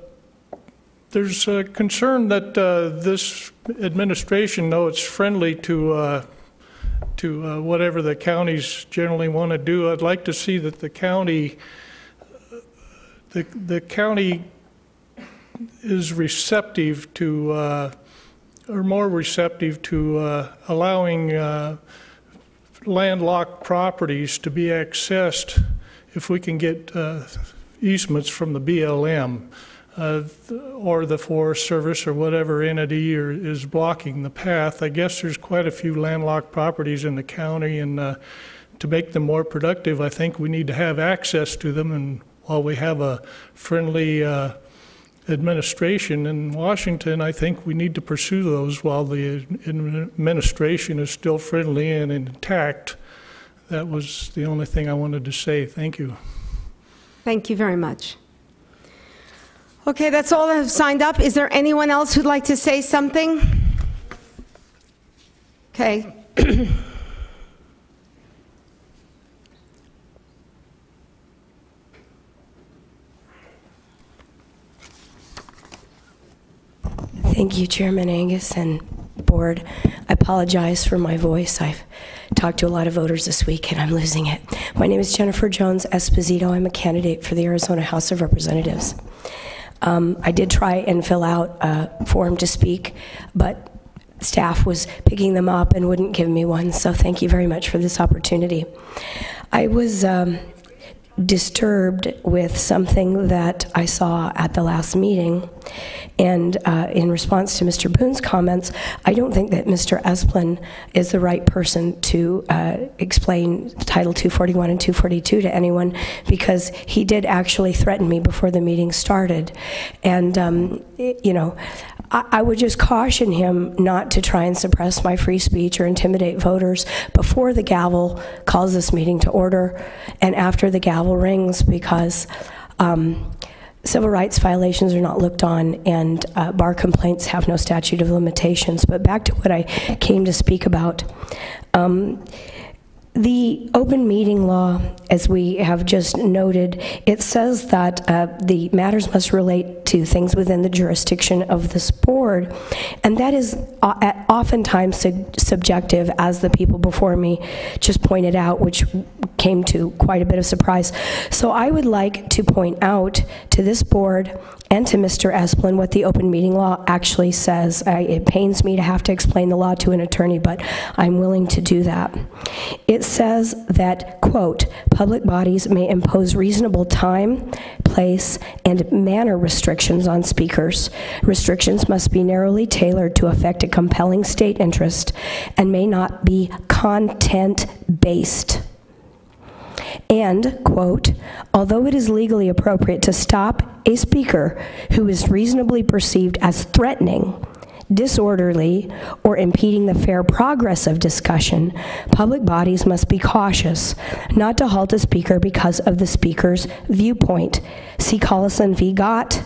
concern that this administration, though it's friendly to whatever the counties generally want to do, I'd like to see that the county is receptive to or more receptive to allowing landlocked properties to be accessed if we can get easements from the BLM or the Forest Service or whatever entity is blocking the path. I guess there's quite a few landlocked properties in the county, and to make them more productive, I think we need to have access to them. And while we have a friendly administration in Washington, I think we need to pursue those while the administration is still friendly and intact. That was the only thing I wanted to say. Thank you. Thank you very much. Okay, that's all that have signed up. Is there anyone else who'd like to say something? Okay. Thank you, Chairman Angus and Board. I apologize for my voice. I've talked to a lot of voters this week and I'm losing it. My name is Jennifer Jones Esposito. I'm a candidate for the Arizona House of Representatives. I did try and fill out a form to speak, but staff was picking them up and wouldn't give me one, so thank you very much for this opportunity. I was disturbed with something that I saw at the last meeting, and in response to Mr. Boone's comments, I don't think that Mr. Esplin is the right person to explain Title 241 and 242 to anyone, because he did actually threaten me before the meeting started. And, you know, I would just caution him not to try and suppress my free speech or intimidate voters before the gavel calls this meeting to order and after the gavel rings, because civil rights violations are not looked on, and bar complaints have no statute of limitations. But back to what I came to speak about. The open meeting law, as we have just noted, it says that the matters must relate to things within the jurisdiction of this board, and that is oftentimes subjective, as the people before me just pointed out, which came to quite a bit of surprise. So I would like to point out to this board and to Mr. Esplin what the open meeting law actually says. It pains me to have to explain the law to an attorney, but I'm willing to do that. It says that, quote, public bodies may impose reasonable time, place, and manner restrictions on speakers. Restrictions must be narrowly tailored to affect a compelling state interest and may not be content-based. And, quote, although it is legally appropriate to stop a speaker who is reasonably perceived as threatening, disorderly, or impeding the fair progress of discussion, public bodies must be cautious not to halt a speaker because of the speaker's viewpoint. See Collison v. Gott.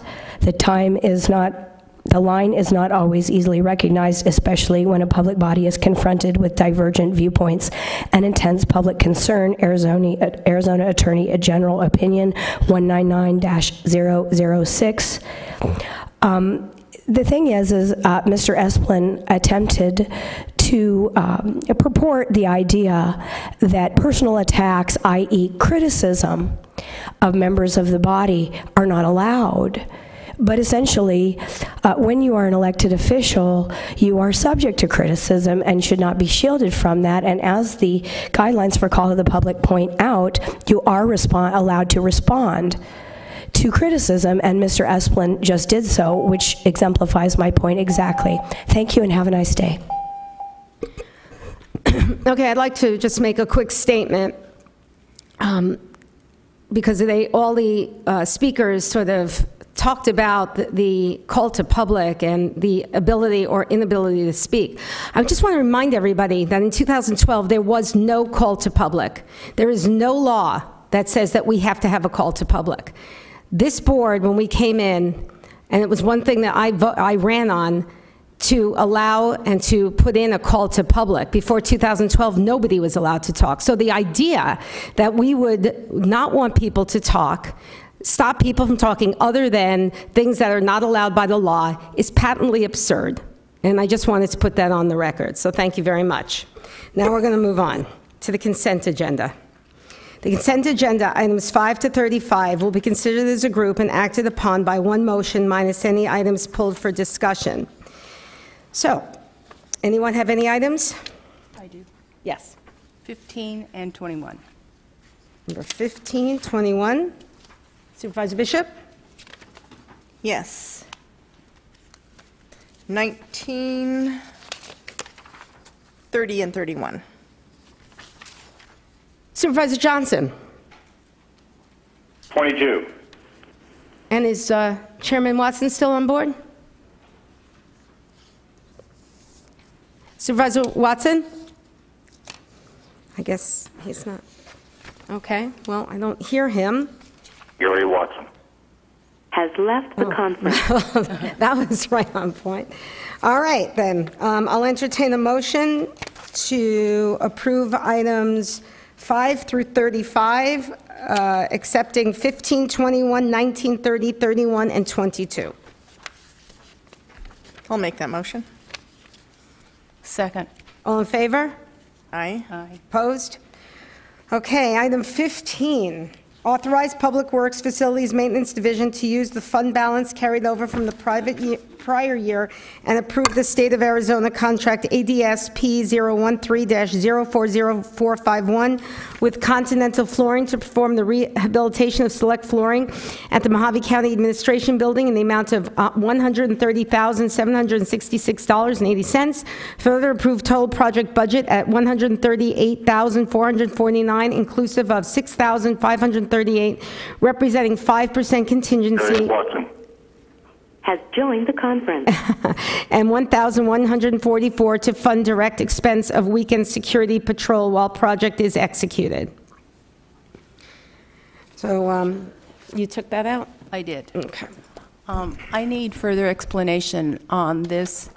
The line is not always easily recognized, especially when a public body is confronted with divergent viewpoints and intense public concern. Arizona Attorney General Opinion 199-006. The thing is Mr. Esplin attempted to purport the idea that personal attacks, i.e. criticism of members of the body, are not allowed. But essentially, when you are an elected official, you are subject to criticism and should not be shielded from that. And as the guidelines for call to the public point out, you are allowed to respond to criticism, and Mr. Esplin just did so, which exemplifies my point exactly. Thank you and have a nice day. Okay, I'd like to just make a quick statement because all the speakers sort of talked about the call to public and the ability or inability to speak. I just want to remind everybody that in 2012 there was no call to public. There is no law that says that we have to have a call to public. This board, when we came in, and it was one thing that I ran on, to allow and to put in a call to public. Before 2012, nobody was allowed to talk. So the idea that we would not want people to talk, stop people from talking other than things that are not allowed by the law, is patently absurd. And I just wanted to put that on the record. So thank you very much. Now we're going to move on to the consent agenda. The consent agenda, items 5 to 35, will be considered as a group and acted upon by one motion minus any items pulled for discussion. So, anyone have any items? I do. Yes. 15 and 21. Number 15, 21. Supervisor Bishop? Yes. 19, 30, and 31. Supervisor Johnson? 22. And is Chairman Watson still on board? Supervisor Watson? I guess he's not. Okay, well, I don't hear him. Gary Watson has left the conference. That was right on point. All right, then. I'll entertain a motion to approve items 5 through 35, accepting 15, 21, 19, 30, 31, and 22. I'll make that motion. Second. All in favor? Aye. Aye. Opposed? Okay, item 15. Authorize Public Works Facilities Maintenance Division to use the fund balance carried over from the prior year and approve the State of Arizona contract ADS P013-040451 with Continental Flooring to perform the rehabilitation of select flooring at the Mojave County Administration Building in the amount of $130,766.80. Further approve total project budget at $138,449, inclusive of $6,538, representing 5% contingency. Gary Watson has joined the conference. And $1,144 to fund direct expense of weekend security patrol while project is executed. So you took that out? I did. Okay. I need further explanation on this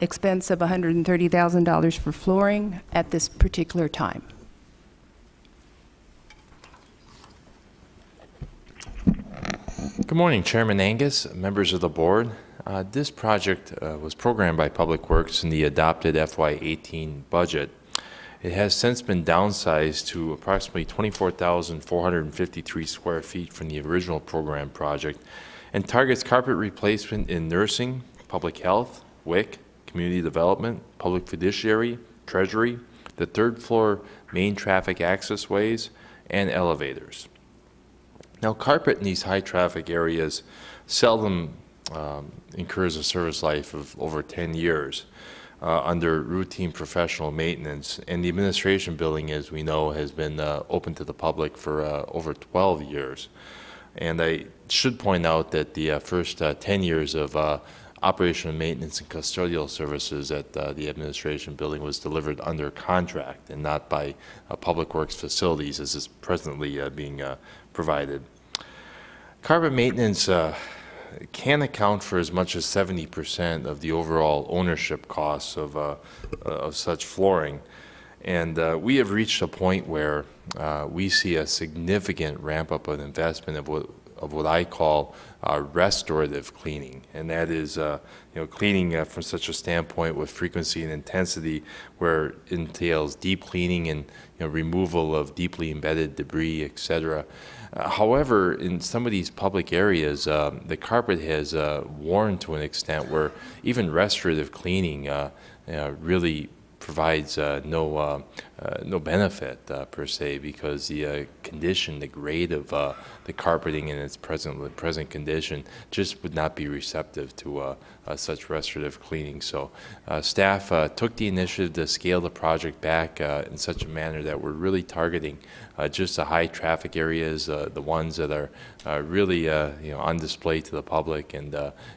expense of $130,000 for flooring at this particular time. Good morning, Chairman Angus, members of the board. This project was programmed by Public Works in the adopted FY18 budget. It has since been downsized to approximately 24,453 square feet from the original program project and targets carpet replacement in nursing, public health, WIC, community development, public fiduciary, treasury, the third floor main traffic access ways, and elevators. Now, carpet in these high traffic areas seldom incurs a service life of over 10 years. under routine professional maintenance. And the administration building, as we know, has been open to the public for over 12 years. And I should point out that the first 10 years of operation and maintenance and custodial services at the administration building was delivered under contract and not by Public Works Facilities, as is presently being provided. Carpet maintenance can account for as much as 70% of the overall ownership costs of such flooring. And we have reached a point where we see a significant ramp up of investment of what I call restorative cleaning, and that is cleaning from such a standpoint with frequency and intensity, where it entails deep cleaning and removal of deeply embedded debris, etc. However, in some of these public areas, the carpet has worn to an extent where even restorative cleaning really provides no benefit per se, because the condition, the grade of the carpeting in its present condition just would not be receptive to such restorative cleaning. So staff took the initiative to scale the project back in such a manner that we're really targeting just the high traffic areas, the ones that are really on display to the public, and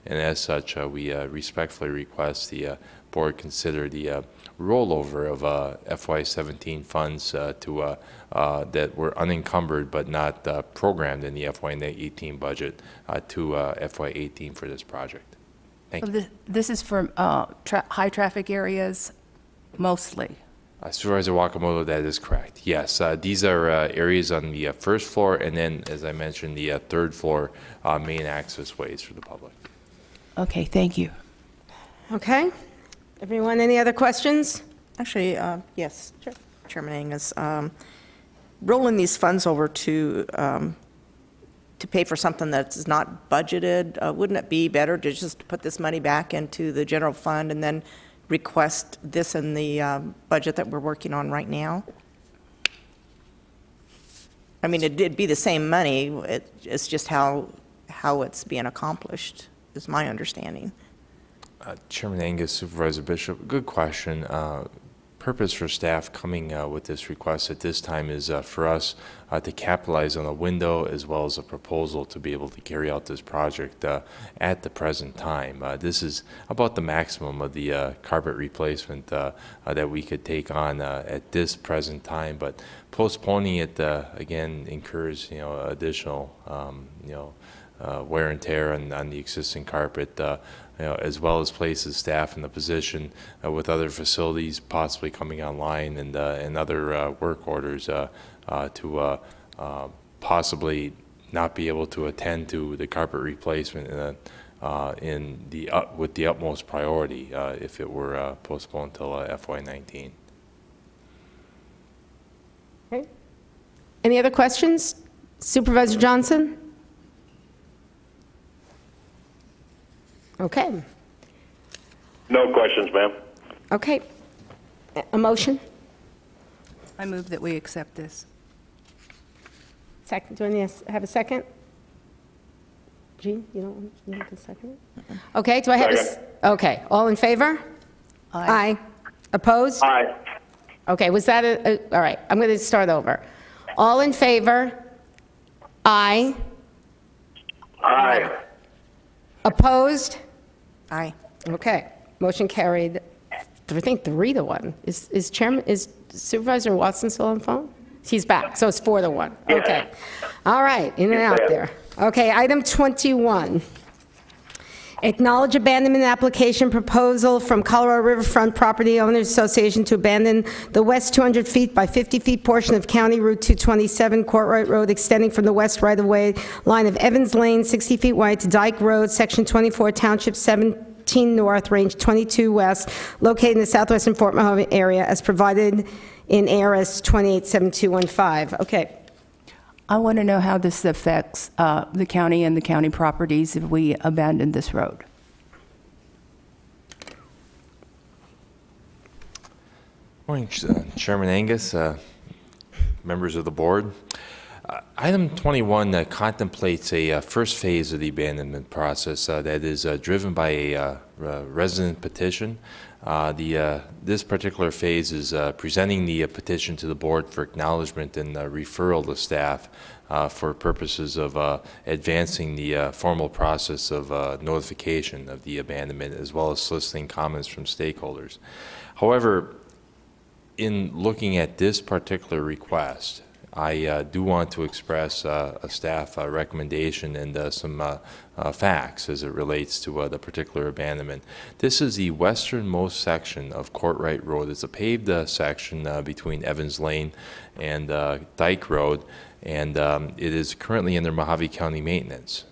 as such we respectfully request the board consider the rollover of FY17 funds that were unencumbered but not programmed in the FY18 budget to FY18 for this project. Thank you. This is for high traffic areas mostly. Supervisor Wakamoto, that is correct. Yes, these are areas on the first floor, and then, as I mentioned, the third floor main access ways for the public. Okay, thank you. Okay. Everyone, any other questions? Actually, yes, sure. Chairman Angus, rolling these funds over to pay for something that's not budgeted, wouldn't it be better to just put this money back into the general fund and then request this in the budget that we're working on right now? I mean, it'd be the same money. It's just how it's being accomplished, is my understanding. Chairman Angus, Supervisor Bishop, good question. Purpose for staff coming with this request at this time is for us to capitalize on a window as well as a proposal to be able to carry out this project at the present time. This is about the maximum of the carpet replacement that we could take on at this present time, but postponing it again incurs additional wear and tear on the existing carpet. As well as places staff in the position with other facilities possibly coming online and other work orders to possibly not be able to attend to the carpet replacement with the utmost priority if it were postponed till FY19. Okay. Any other questions? Supervisor Johnson? Okay. No questions, ma'am. Okay. A motion? I move that we accept this. Second. Do I need to have a second? Jean, you don't need to second it? Okay. Do I have okay. All in favor? Aye. Opposed? Aye. Okay. Was that all right? I'm going to start over. All in favor? Aye. Aye. Opposed? Aye. Okay, motion carried. I think 3-1. Is Supervisor Watson still on the phone? He's back, so it's 4-1. Okay. All right, in and out there. Okay, item 21. Acknowledge abandonment application proposal from Colorado Riverfront Property Owners Association to abandon the west 200 feet by 50 feet portion of County Route 227, Courtright Road, extending from the west right-of-way line of Evans Lane, 60 feet wide, to Dyke Road, Section 24, Township 17 North, Range 22 West, located in the southwestern Fort Mahoney area, as provided in ARS 287215. Okay. I want to know how this affects the county and the county properties if we abandon this road. Morning, Chairman Angus, members of the board. Item 21 contemplates a first phase of the abandonment process that is driven by a resident petition. This particular phase is presenting the petition to the board for acknowledgement and referral to staff for purposes of advancing the formal process of notification of the abandonment, as well as soliciting comments from stakeholders. However, in looking at this particular request, I do want to express a staff recommendation and some facts as it relates to the particular abandonment. This is the westernmost section of Courtright Road. It's a paved section between Evans Lane and Dyke Road, and it is currently under Mojave County maintenance.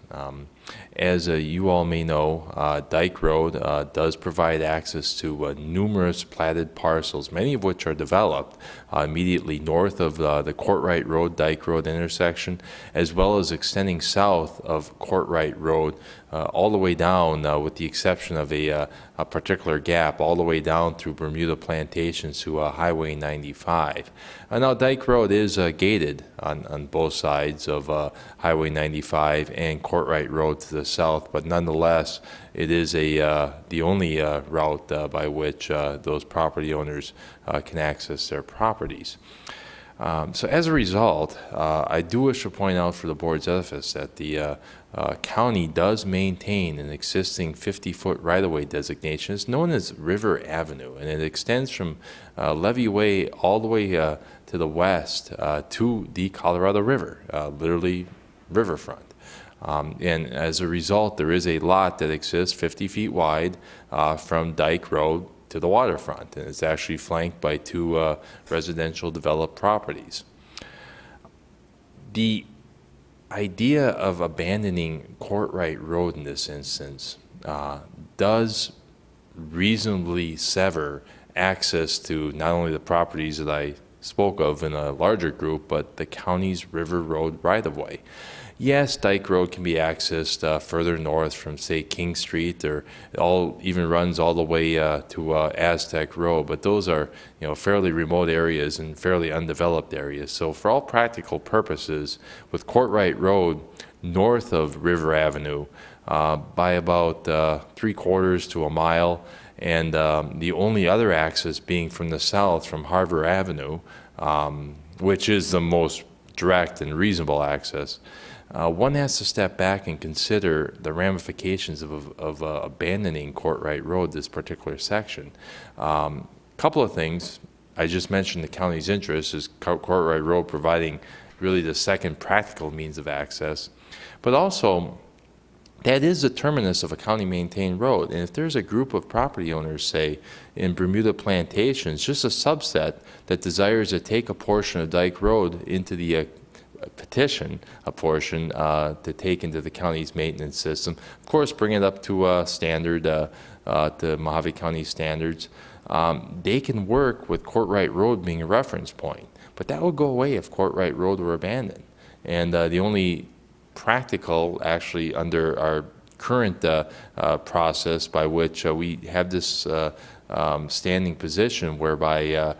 As you all may know, Dyke Road does provide access to numerous platted parcels, many of which are developed immediately north of the Courtright Road, Dyke Road intersection, as well as extending south of Courtright Road all the way down, with the exception of a particular gap, all the way down through Bermuda Plantations to Highway 95. Now, Dyke Road is gated on both sides of Highway 95 and Courtright Road to the south, but nonetheless, it is the only route by which those property owners can access their properties. So as a result, I do wish to point out for the board's edifice that the county does maintain an existing 50-foot right-of-way designation. It's known as River Avenue, and it extends from Levee Way all the way to the west to the Colorado River, literally riverfront. And as a result, there is a lot that exists 50 feet wide from Dyke Road to the waterfront, and it's actually flanked by two residential developed properties. The idea of abandoning Courtright Road in this instance does reasonably sever access to not only the properties that I spoke of in a larger group, but the county's River Road right-of-way. Yes, Dyke Road can be accessed further north from, say, King Street, or it even runs all the way to Aztec Road, but those are, fairly remote areas and fairly undeveloped areas. So for all practical purposes, with Courtright Road north of River Avenue by about 3/4 to a mile, and the only other access being from the south from Harbor Avenue, which is the most direct and reasonable access, one has to step back and consider the ramifications of abandoning Courtright Road, this particular section. Couple of things. I just mentioned the county's interest is Courtright Road providing really the second practical means of access, but also that is the terminus of a county-maintained road. And if there's a group of property owners, say, in Bermuda Plantations, just a subset that desires to take a portion of Dyke Road into the petition a portion to take into the county's maintenance system, of course bring it up to standard, to Mojave County standards, they can work with Courtright Road being a reference point. But that would go away if Courtright Road were abandoned. And the only practical, actually, under our current process by which we have this standing position whereby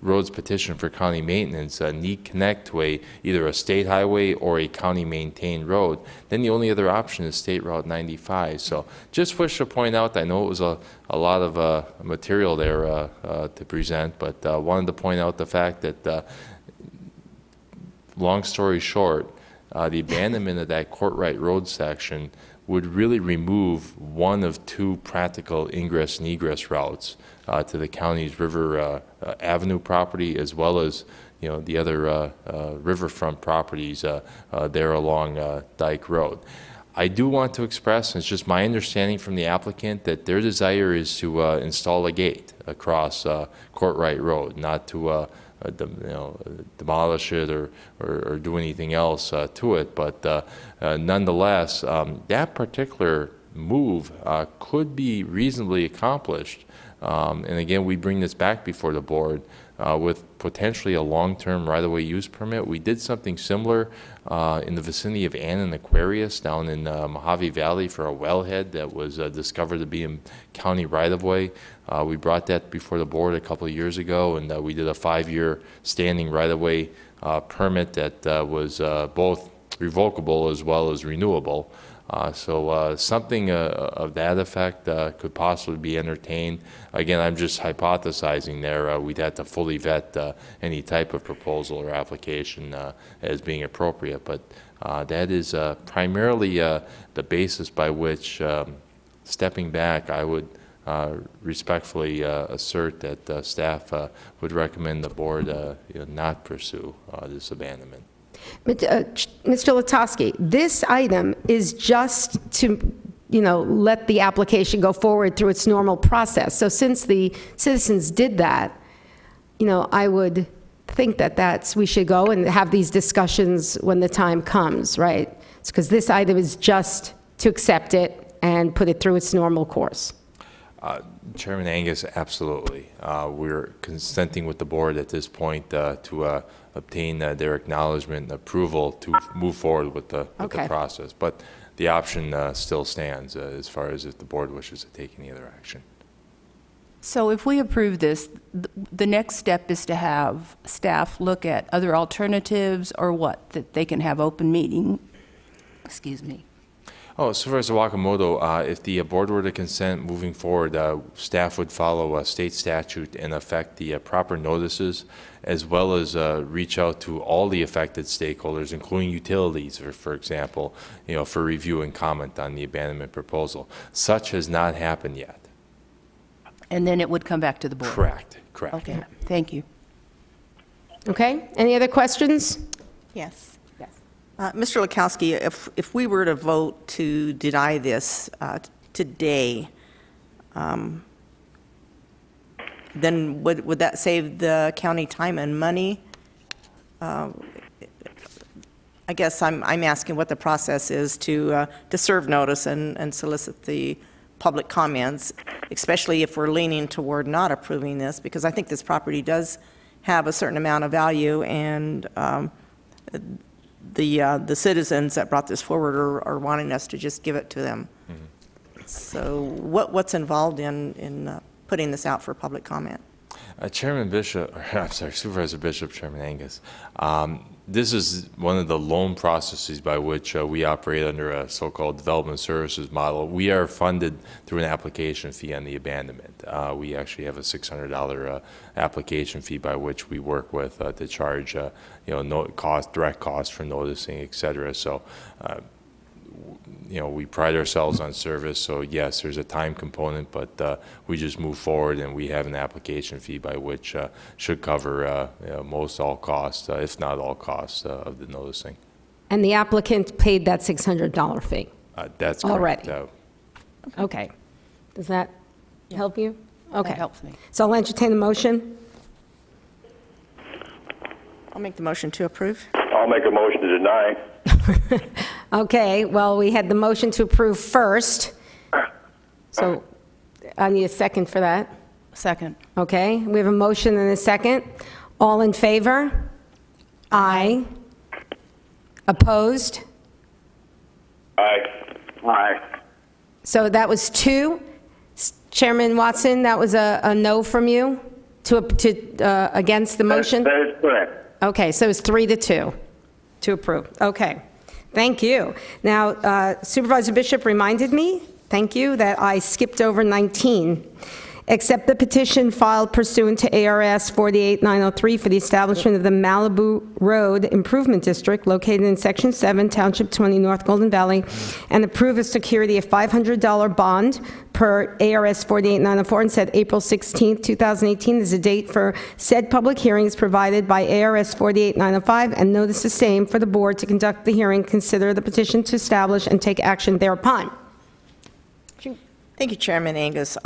roads petitioned for county maintenance need connect to either a state highway or a county maintained road, then the only other option is State Route 95. So just wish to point out, I know it was a lot of material there to present, but wanted to point out the fact that, long story short, the abandonment of that Courtright Road section would really remove one of two practical ingress and egress routes to the county's River Avenue property, as well as the other riverfront properties there along Dyke Road. I do want to express, and it's just my understanding from the applicant, that their desire is to install a gate across Courtright Road, not to demolish it or do anything else to it. But nonetheless, that particular move could be reasonably accomplished. And again, we bring this back before the board with potentially a long-term right-of-way use permit. We did something similar in the vicinity of Ann and Aquarius down in Mojave Valley for a wellhead that was discovered to be in county right-of-way. We brought that before the board a couple of years ago, and we did a 5-year standing right-of-way permit that was both revocable as well as renewable. So something of that effect could possibly be entertained. Again, I'm just hypothesizing there. We'd have to fully vet any type of proposal or application as being appropriate, but that is primarily the basis by which, stepping back, I would respectfully assert that staff would recommend the board not pursue this abandonment. Mr. Latosky, this item is just to, let the application go forward through its normal process. So since the citizens did that, I would think that we should go and have these discussions when the time comes, right? It's because this item is just to accept it and put it through its normal course. Chairman Angus, absolutely. We're consenting with the board at this point to obtain their acknowledgement and approval to move forward with the process. But the option still stands as far as if the board wishes to take any other action. So if we approve this, the next step is to have staff look at other alternatives or what? That they can have open meeting? Excuse me. Oh, Supervisor Wakamoto, if the board were to consent moving forward, staff would follow a state statute and effect the proper notices, as well as reach out to all the affected stakeholders, including utilities, for example, for review and comment on the abandonment proposal. Such has not happened yet. And then it would come back to the board? Correct, correct. Okay, thank you. Okay, any other questions? Yes. Mr. Lukowski, if we were to vote to deny this today, then would that save the county time and money? I guess I'm asking what the process is to serve notice and solicit the public comments, especially if we're leaning toward not approving this, because I think this property does have a certain amount of value, and the citizens that brought this forward are wanting us to just give it to them. Mm-hmm. So what's involved in putting this out for public comment? Chairman Bishop, I'm sorry, Supervisor Bishop, Chairman Angus, this is one of the loan processes by which we operate under a so-called development services model. We are funded through an application fee on the abandonment. We actually have a $600 application fee by which we work with to charge, direct costs for noticing, et cetera. So, we pride ourselves on service, so yes, there's a time component, but we just move forward and we have an application fee by which should cover most all costs, if not all costs of the noticing. And the applicant paid that $600 fee? That's correct. Already? Okay. Does that help you? Okay. That helps me. So I'll entertain a motion. I'll make the motion to approve. I'll make a motion to deny. Okay, well, we had the motion to approve first. So I need a second for that. Second. Okay, we have a motion and a second. All in favor? Aye. Opposed? Aye. Aye. So that was 2. Chairman Watson, that was a no from you against the motion? That is correct. Okay, so it's 3-2 to approve. Okay, thank you. Now, Supervisor Bishop reminded me, thank you, that I skipped over 19. Accept the petition filed pursuant to ARS 48903 for the establishment of the Malibu Road Improvement District located in Section 7, Township 20, North Golden Valley, and approve a security of $500 bond per ARS 48904 and set April 16, 2018 as a date for said public hearings provided by ARS 48905, and notice the same for the board to conduct the hearing, consider the petition to establish, and take action thereupon. Thank you, Chairman Angus.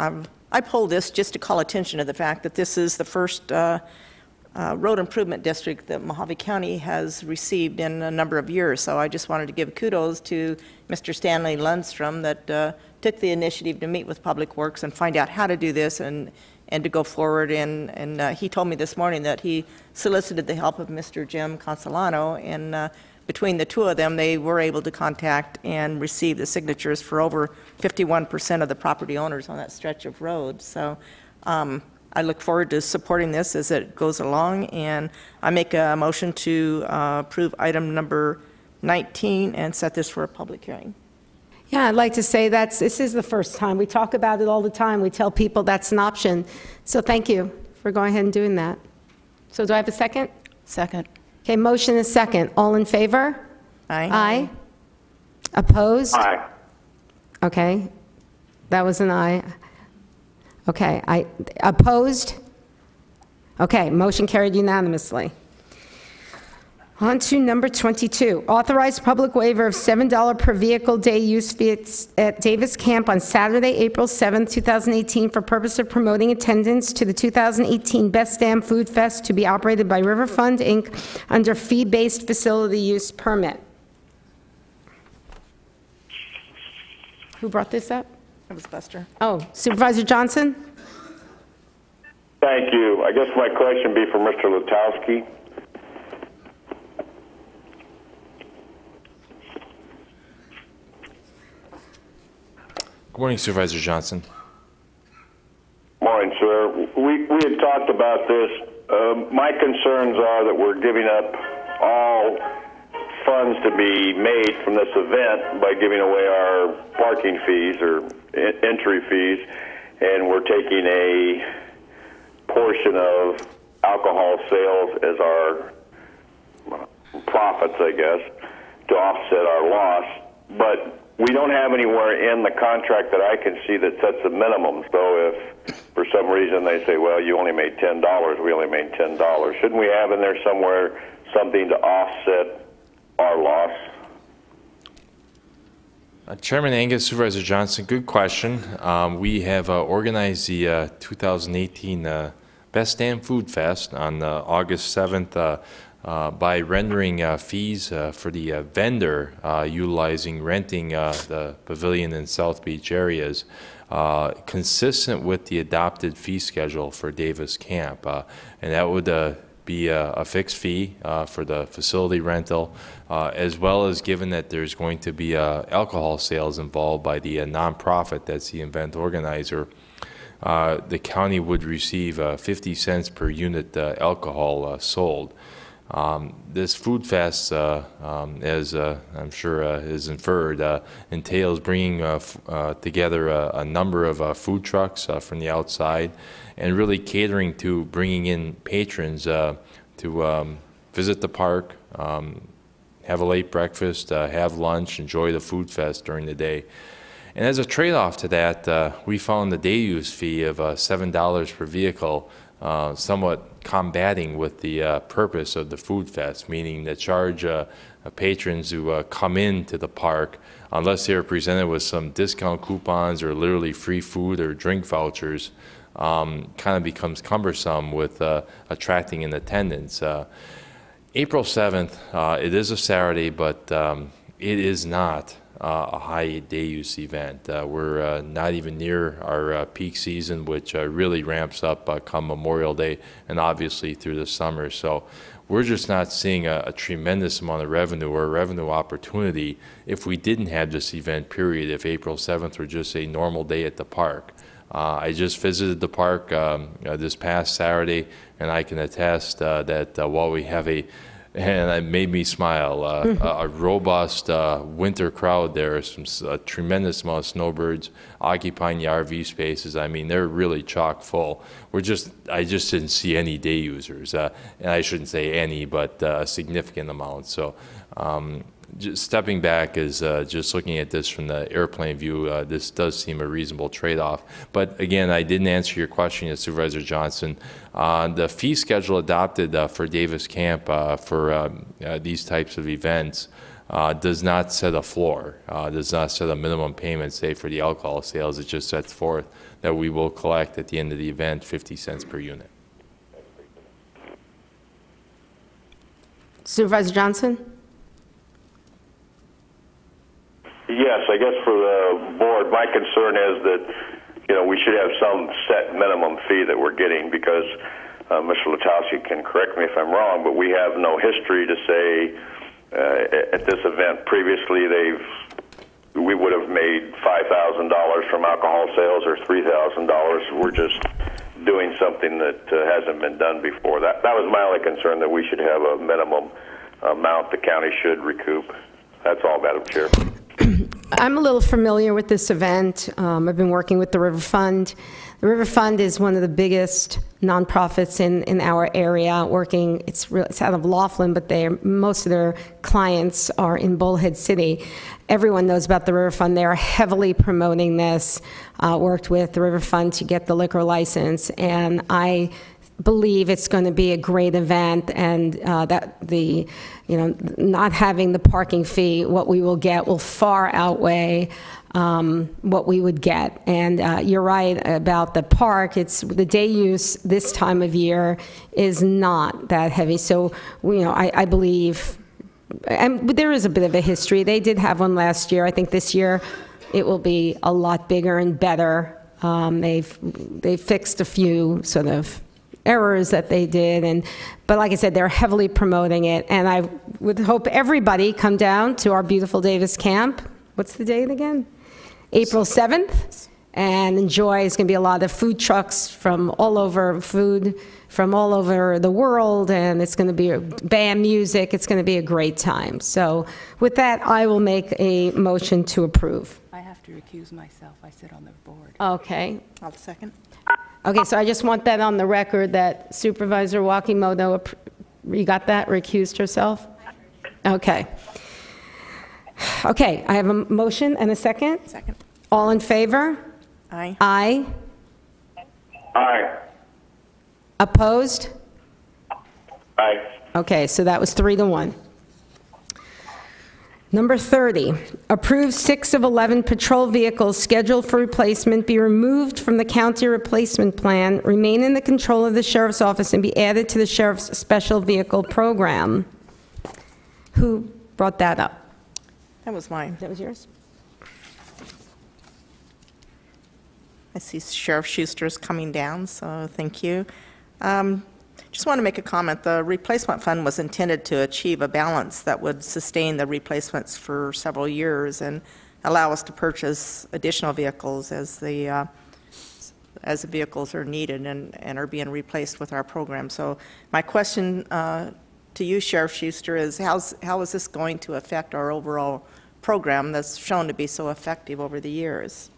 I pulled this just to call attention to the fact that this is the first road improvement district that Mojave County has received in a number of years. So I just wanted to give kudos to Mr. Stanley Lundstrom that took the initiative to meet with Public Works and find out how to do this and to go forward. And he told me this morning that he solicited the help of Mr. Jim Consolano, and between the two of them, they were able to contact and receive the signatures for over 51% of the property owners on that stretch of road. So I look forward to supporting this as it goes along, and I make a motion to approve item number 19 and set this for a public hearing. Yeah, I'd like to say this is the first time. We talk about it all the time. We tell people that's an option. So thank you for going ahead and doing that. So do I have a second? Second. Okay, motion is second. All in favor? Aye. Aye. Opposed? Aye. Okay, that was an aye. Okay, opposed? Okay, motion carried unanimously. On to number 22, authorized public waiver of $7 per vehicle day use fee at Davis Camp on Saturday, April 7, 2018, for purpose of promoting attendance to the 2018 Best Damn Food Fest to be operated by River Fund, Inc. under fee-based facility use permit. Who brought this up? That was Buster. Oh, Supervisor Johnson? Thank you. I guess my question would be for Mr. Lutowski. Good morning, Supervisor Johnson. Morning, sir. We had talked about this. My concerns are that we're giving up all funds to be made from this event by giving away our parking fees or entry fees, and we're taking a portion of alcohol sales as our profits, I guess, to offset our loss. But we don't have anywhere in the contract that I can see that sets a minimum. So if for some reason they say, well, you only made $10, we only made $10, shouldn't we have in there somewhere something to offset our loss? Chairman Angus, Supervisor Johnson, good question. We have organized the 2018 Best Damn Food Fest on August 7th by rendering fees for the vendor utilizing renting the pavilion in South Beach areas consistent with the adopted fee schedule for Davis Camp. And that would be a fixed fee for the facility rental, as well as given that there's going to be alcohol sales involved by the nonprofit that's the event organizer. The county would receive 50 cents per unit alcohol sold. This food fest, as I'm sure is inferred, entails bringing together a number of food trucks from the outside and really catering to bringing in patrons to visit the park, have a late breakfast, have lunch, enjoy the food fest during the day. And as a trade-off to that, we found the day use fee of $7 per vehicle somewhat combating with the purpose of the food fest, meaning that charge patrons who come into the park, unless they're presented with some discount coupons or literally free food or drink vouchers, kind of becomes cumbersome with attracting an attendance. April 7th, it is a Saturday, but it is not a high day use event. We're not even near our peak season, which really ramps up come Memorial Day and obviously through the summer. So we're just not seeing a tremendous amount of revenue or revenue opportunity if we didn't have this event, period, if April 7th were just a normal day at the park. I just visited the park this past Saturday, and I can attest that while we have and it made me smile, a robust winter crowd there, a tremendous amount of snowbirds occupying the RV spaces. I mean, they're really chock full. I just didn't see any day users, and I shouldn't say any, but a significant amount. So just stepping back is just looking at this from the airplane view, this does seem a reasonable trade-off. But again, I didn't answer your question yet, Supervisor Johnson. The fee schedule adopted for Davis Camp for these types of events does not set a floor, does not set a minimum payment, say, for the alcohol sales. It just sets forth that we will collect at the end of the event 50 cents per unit. Supervisor Johnson? Yes, I guess for the board, my concern is that, we should have some set minimum fee that we're getting because Mr. Lutowski can correct me if I'm wrong, but we have no history to say at this event previously we would have made $5,000 from alcohol sales or $3,000. We're just doing something that hasn't been done before. That was my only concern, that we should have a minimum amount the county should recoup. That's all, Madam Chair. I'm a little familiar with this event. I've been working with the River Fund. The River Fund is one of the biggest nonprofits in our area, working, it's out of Laughlin, but most of their clients are in Bullhead City. Everyone knows about the River Fund. They are heavily promoting this, worked with the River Fund to get the liquor license, and I believe it's going to be a great event, and that not having the parking fee, what we will get will far outweigh what we would get. And you're right about the park. It's the day use this time of year is not that heavy. So, I believe, and there is a bit of a history. They did have one last year. I think this year it will be a lot bigger and better. They've fixed a few sort of errors that they did, but like I said, they're heavily promoting it, and I would hope everybody come down to our beautiful Davis camp. What's the date again? April 7th, and enjoy. It's going to be a lot of food trucks from all over, food from all over the world, and it's going to be band music. It's going to be a great time. So with that, I will make a motion to approve. I have to recuse myself. I sit on the board. Okay. I'll second. Okay, so I just want that on the record that Supervisor Wakimoto, you got that, recused herself? Okay. Okay, I have a motion and a second. Second. All in favor? Aye. Aye. Aye. Opposed? Aye. Okay, so that was 3-1. Number 30, approve 6 of 11 patrol vehicles scheduled for replacement be removed from the county replacement plan, remain in the control of the sheriff's office, and be added to the sheriff's special vehicle program. Who brought that up? That was mine. That was yours? I see Sheriff Schuster's coming down, so thank you. Just want to make a comment. The replacement fund was intended to achieve a balance that would sustain the replacements for several years and allow us to purchase additional vehicles as the vehicles are needed and are being replaced with our program. So my question to you, Sheriff Schuster, is how is this going to affect our overall program that's shown to be so effective over the years?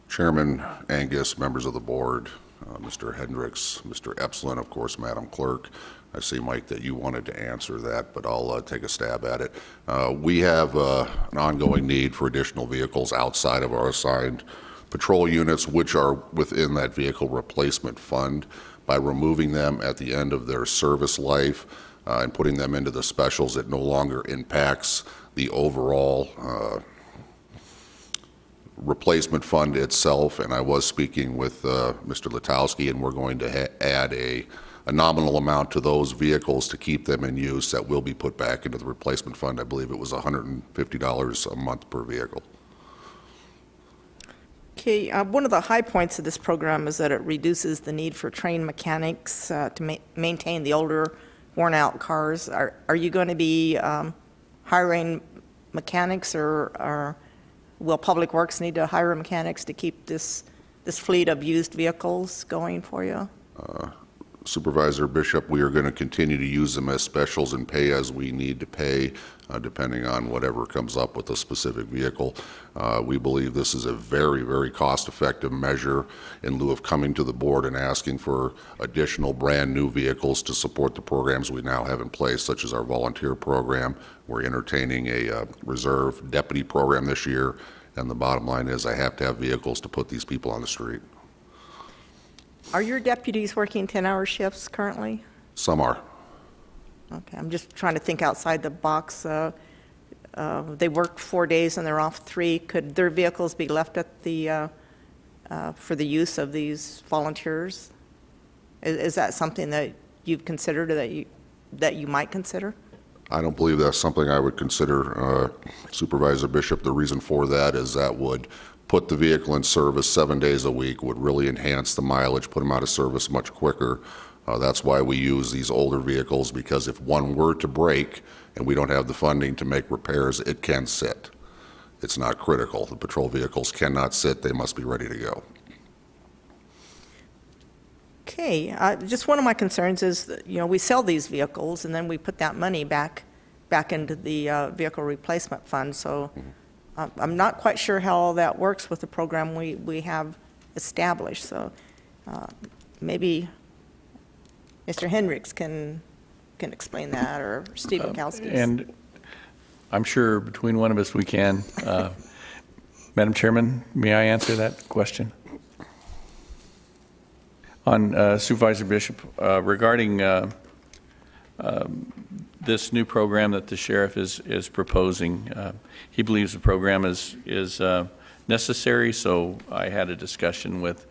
Chairman Angus, members of the board, Mr. Hendricks, Mr. Epsilon, of course, Madam Clerk. I see, Mike, that you wanted to answer that, but I'll take a stab at it. We have an ongoing need for additional vehicles outside of our assigned patrol units, which are within that vehicle replacement fund. By removing them at the end of their service life and putting them into the specials, it no longer impacts the overall replacement fund itself, and I was speaking with Mr. Letowski, and we're going to add a nominal amount to those vehicles to keep them in use that will be put back into the replacement fund. I believe it was $150 a month per vehicle. Okay, one of the high points of this program is that it reduces the need for trained mechanics to maintain the older, worn-out cars. Are you going to be hiring mechanics, or will Public Works need to hire mechanics to keep this fleet of used vehicles going for you? Supervisor Bishop, we are going to continue to use them as specials and pay as we need to pay, depending on whatever comes up with a specific vehicle. We believe this is a very, very cost-effective measure in lieu of coming to the board and asking for additional brand-new vehicles to support the programs we now have in place, such as our volunteer program. We're entertaining a reserve deputy program this year, and the bottom line is I have to have vehicles to put these people on the street. Are your deputies working 10-hour shifts currently? Some are. Okay, I'm just trying to think outside the box. They work 4 days and they're off 3. Could their vehicles be left at the for the use of these volunteers? Is that something that you've considered, or that you might consider? I don't believe that's something I would consider, Supervisor Bishop. The reason for that is that would put the vehicle in service 7 days a week, would really enhance the mileage, put them out of service much quicker. That's why we use these older vehicles, because if one were to break and we don't have the funding to make repairs, it can sit. it's not critical. The patrol vehicles cannot sit. They must be ready to go. Okay, just one of my concerns is that, we sell these vehicles and then we put that money back into the vehicle replacement fund. So I'm not quite sure how all that works with the program we have established. So maybe Mr. Hendricks can explain that, or Steve Mikowski. And I'm sure between one of us we can. Madam Chairman, may I answer that question? On Supervisor Bishop, regarding this new program that the sheriff is proposing, he believes the program is necessary. So I had a discussion with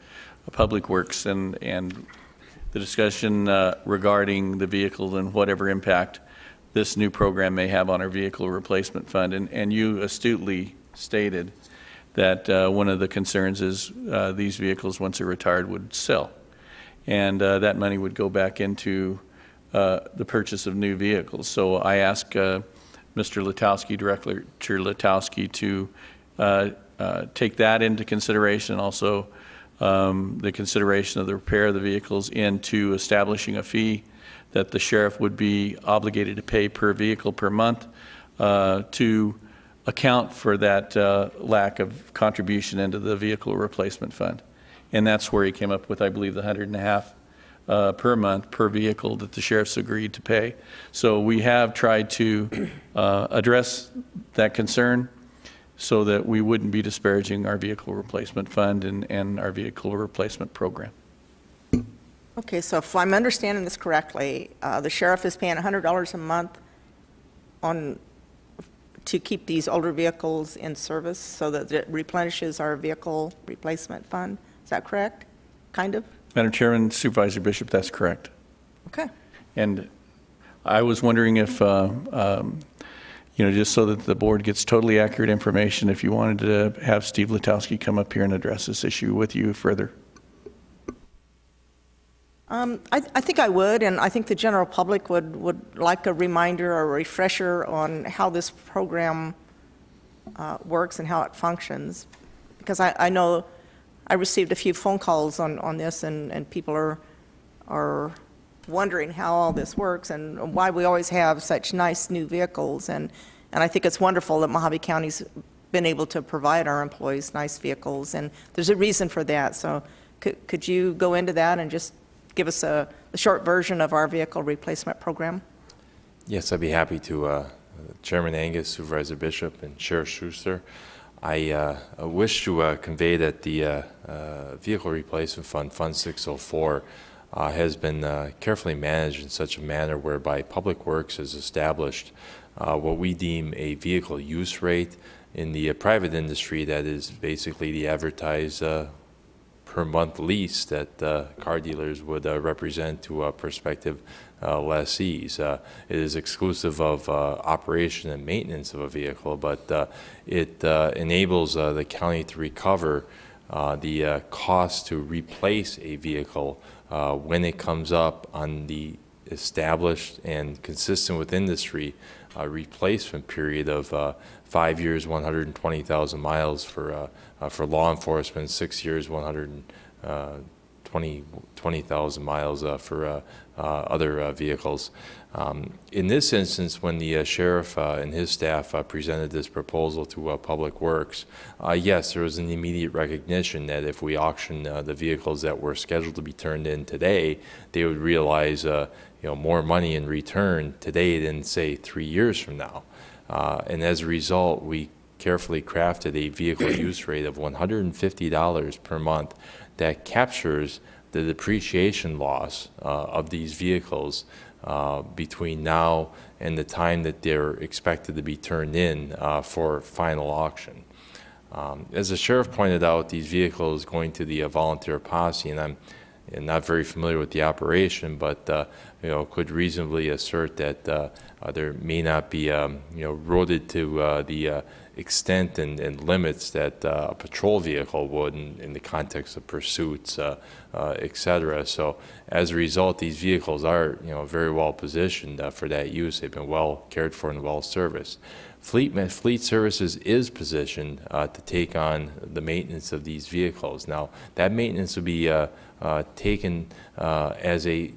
Public Works and the discussion regarding the vehicle and whatever impact this new program may have on our vehicle replacement fund. And you astutely stated that one of the concerns is these vehicles, once they're retired, would sell. And that money would go back into the purchase of new vehicles. So I asked Mr. Letowski, Director Letowski, to take that into consideration, also the consideration of the repair of the vehicles, into establishing a fee that the sheriff would be obligated to pay per vehicle per month to account for that lack of contribution into the vehicle replacement fund. And that's where he came up with, I believe, the $150 per month per vehicle that the sheriff's agreed to pay. So we have tried to address that concern so that we wouldn't be disparaging our vehicle replacement fund and our vehicle replacement program. Okay, so if I'm understanding this correctly, the sheriff is paying $100 a month to keep these older vehicles in service so that it replenishes our vehicle replacement fund. Is that correct? Kind of? Madam Chairman, Supervisor Bishop, that's correct. Okay. And I was wondering if, just so that the board gets totally accurate information, if you wanted to have Steve Letowski come up here and address this issue with you further. I think I would, and I think the general public would like a reminder or a refresher on how this program works and how it functions. Because I know I received a few phone calls on this, and people are wondering how all this works and why we always have such nice new vehicles. And I think it's wonderful that Mojave County's been able to provide our employees nice vehicles, and there's a reason for that. So could you go into that and just give us a short version of our vehicle replacement program? Yes, I'd be happy to. Chairman Angus, Supervisor Bishop, and Sheriff Schuster, I wish to convey that the Vehicle Replacement Fund, Fund 604, has been carefully managed in such a manner whereby Public Works has established what we deem a vehicle use rate in the private industry, that is basically the advertised per month lease that car dealers would represent to prospective lessees. It is exclusive of operation and maintenance of a vehicle, but it enables the county to recover the cost to replace a vehicle when it comes up on the established and consistent with industry replacement period of 5 years, 120,000 miles for law enforcement, 6 years, 120,000 miles for other vehicles. In this instance, when the sheriff and his staff presented this proposal to Public Works, yes, there was an immediate recognition that if we auction the vehicles that were scheduled to be turned in today, they would realize more money in return today than, say, 3 years from now. And as a result, we carefully crafted a vehicle use rate of $150 per month that captures the depreciation loss of these vehicles between now and the time that they're expected to be turned in for final auction. As the sheriff pointed out, these vehicles going to the volunteer posse, and I'm not very familiar with the operation, but could reasonably assert that there may not be, roaded to the extent and limits that a patrol vehicle would in the context of pursuits, et cetera. So as a result, these vehicles are, very well positioned for that use. They've been well cared for and well serviced. Fleet Services is positioned to take on the maintenance of these vehicles. Now, that maintenance will be taken as a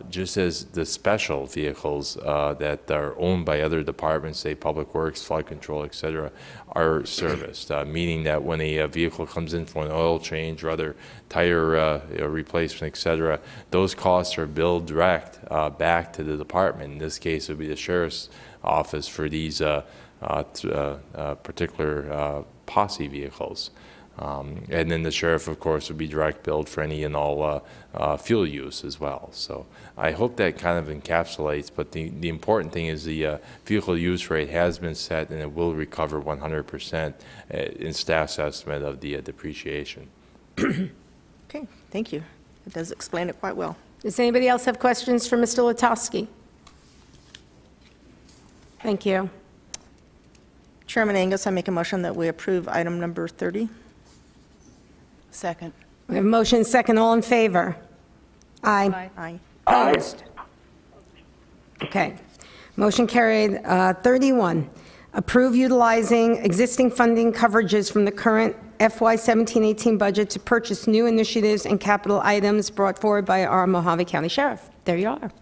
just as the special vehicles that are owned by other departments, say Public Works, Flood Control, et cetera, are serviced, meaning that when a vehicle comes in for an oil change or other tire replacement, et cetera, those costs are billed direct back to the department. In this case, it would be the Sheriff's Office for these particular posse vehicles. And then the sheriff, of course, would be direct billed for any and all fuel use as well. So I hope that kind of encapsulates, but the important thing is the vehicle use rate has been set and it will recover 100% in staff's estimate of the depreciation. Okay, thank you. It does explain it quite well. Does anybody else have questions for Mr. Latowski? Thank you. Chairman Angus, I make a motion that we approve item number 30. Second. We have a motion second. All in favor? Aye. Aye. Opposed? Okay. Motion carried. 31, approve utilizing existing funding coverages from the current FY 17-18 budget to purchase new initiatives and capital items brought forward by our Mojave County Sheriff. There you are.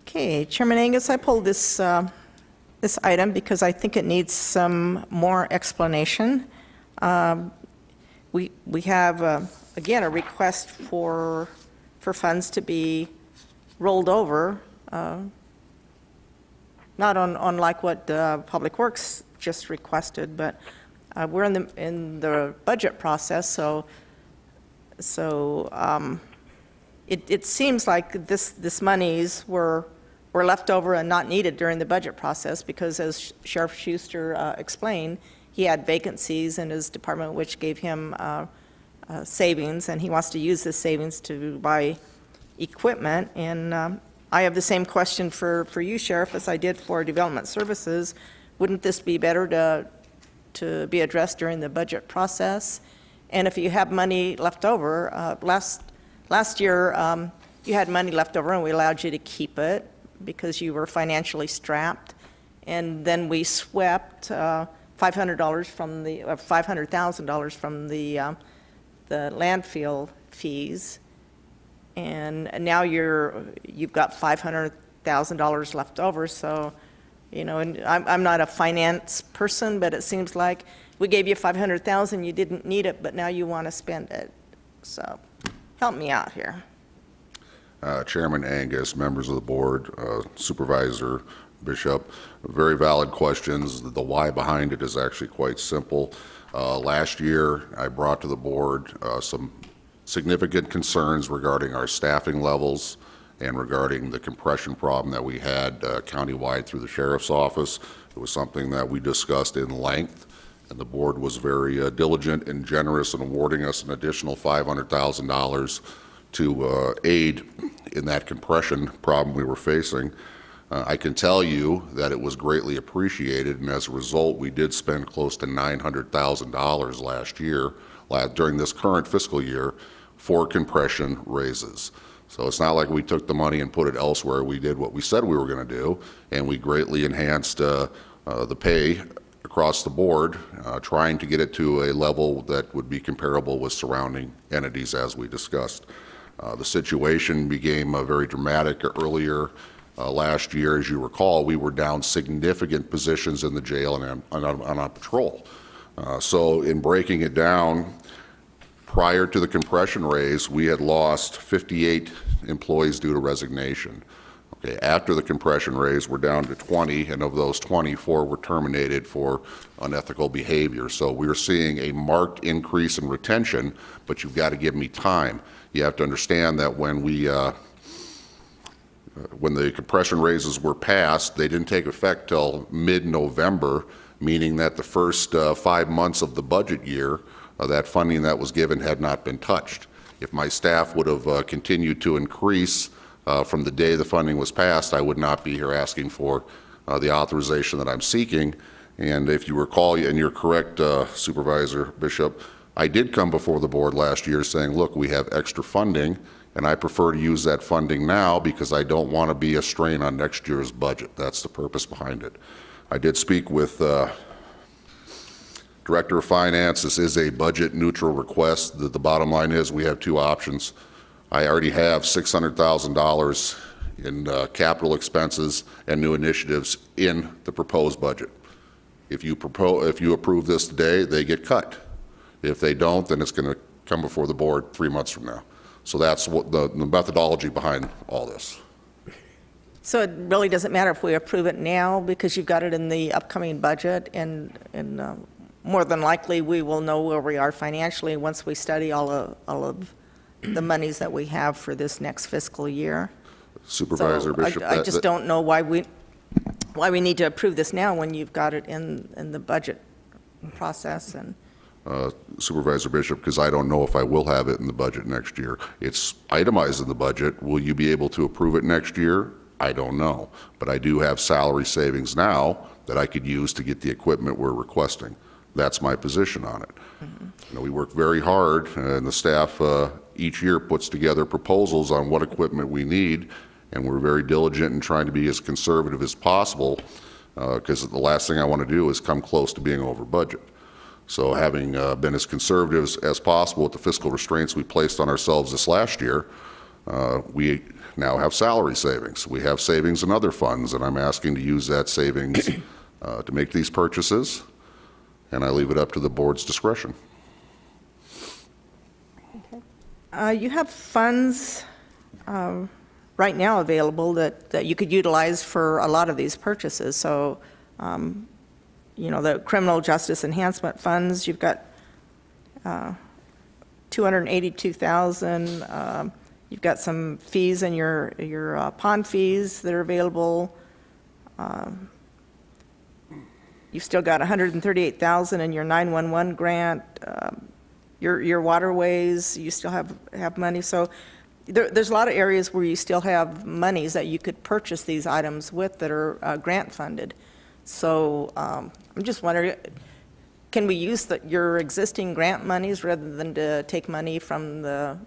Okay, Chairman Angus, I pulled this this item because I think it needs some more explanation. We have, again, a request for funds to be rolled over, not on like what Public Works just requested, but we're in the budget process, so it seems like this monies were left over and not needed during the budget process because, as Sheriff Schuster explained, he had vacancies in his department which gave him savings, and he wants to use this savings to buy equipment. And I have the same question for you, Sheriff, as I did for Development Services. Wouldn't this be better to be addressed during the budget process? And if you have money left over, last year you had money left over and we allowed you to keep it because you were financially strapped, and then we swept $500,000 from the landfill fees, and now you've got $500,000 left over. So, and I'm not a finance person, but it seems like we gave you $500,000, you didn't need it, but now you want to spend it. So, help me out here. Chairman Angus, members of the board, Supervisor Bishop, very valid questions. The why behind it is actually quite simple. Last year, I brought to the board some significant concerns regarding our staffing levels and regarding the compression problem that we had countywide through the Sheriff's Office. It was something that we discussed in length, and the board was very diligent and generous in awarding us an additional $500,000 to aid in that compression problem we were facing. I can tell you that it was greatly appreciated, and as a result, we did spend close to $900,000 last year, during this current fiscal year, for compression raises. So it's not like we took the money and put it elsewhere. We did what we said we were going to do, and we greatly enhanced the pay across the board, trying to get it to a level that would be comparable with surrounding entities, as we discussed. The situation became very dramatic earlier last year. As you recall, we were down significant positions in the jail and on patrol. So in breaking it down, prior to the compression raise, we had lost 58 employees due to resignation. Okay, after the compression raise, we're down to 20, and of those 24 were terminated for unethical behavior. So we're seeing a marked increase in retention, but you've got to give me time. You have to understand that when the compression raises were passed, they didn't take effect till mid-November, meaning that the first 5 months of the budget year, that funding that was given had not been touched. If my staff would have continued to increase From the day the funding was passed, I would not be here asking for the authorization that I'm seeking. And if you recall, and you're correct, Supervisor Bishop, I did come before the board last year saying, look, we have extra funding, and I prefer to use that funding now because I don't want to be a strain on next year's budget. That's the purpose behind it. I did speak with Director of Finance. This is a budget neutral request. The bottom line is we have two options. I already have $600,000 in capital expenses and new initiatives in the proposed budget. If you approve this today, they get cut. If they don't, then it's going to come before the board 3 months from now. So that's what the methodology behind all this. So it really doesn't matter if we approve it now because you've got it in the upcoming budget, and more than likely we will know where we are financially once we study all of the monies that we have for this next fiscal year. Supervisor Bishop, I just don't know why we need to approve this now when you've got it in the budget process. And Supervisor Bishop, because I don't know if I will have it in the budget next year. It's itemized in the budget. Will you be able to approve it next year? I don't know. But I do have salary savings now that I could use to get the equipment we're requesting. That's my position on it. Mm-hmm. You know, we work very hard, and the staff each year puts together proposals on what equipment we need, and we're very diligent in trying to be as conservative as possible, because the last thing I want to do is come close to being over budget. So having been as conservative as possible with the fiscal restraints we placed on ourselves this last year, we now have salary savings. We have savings in other funds, and I'm asking to use that savings to make these purchases, and I leave it up to the board's discretion. Okay. You have funds right now available that you could utilize for a lot of these purchases. So, you know, the criminal justice enhancement funds, you've got $282,000. You've got some fees in your pond fees that are available. You've still got $138,000 in your 911 grant. Your waterways, you still have money. So there's a lot of areas where you still have monies that you could purchase these items with that are grant funded. So I'm just wondering, can we use your existing grant monies rather than to take money from that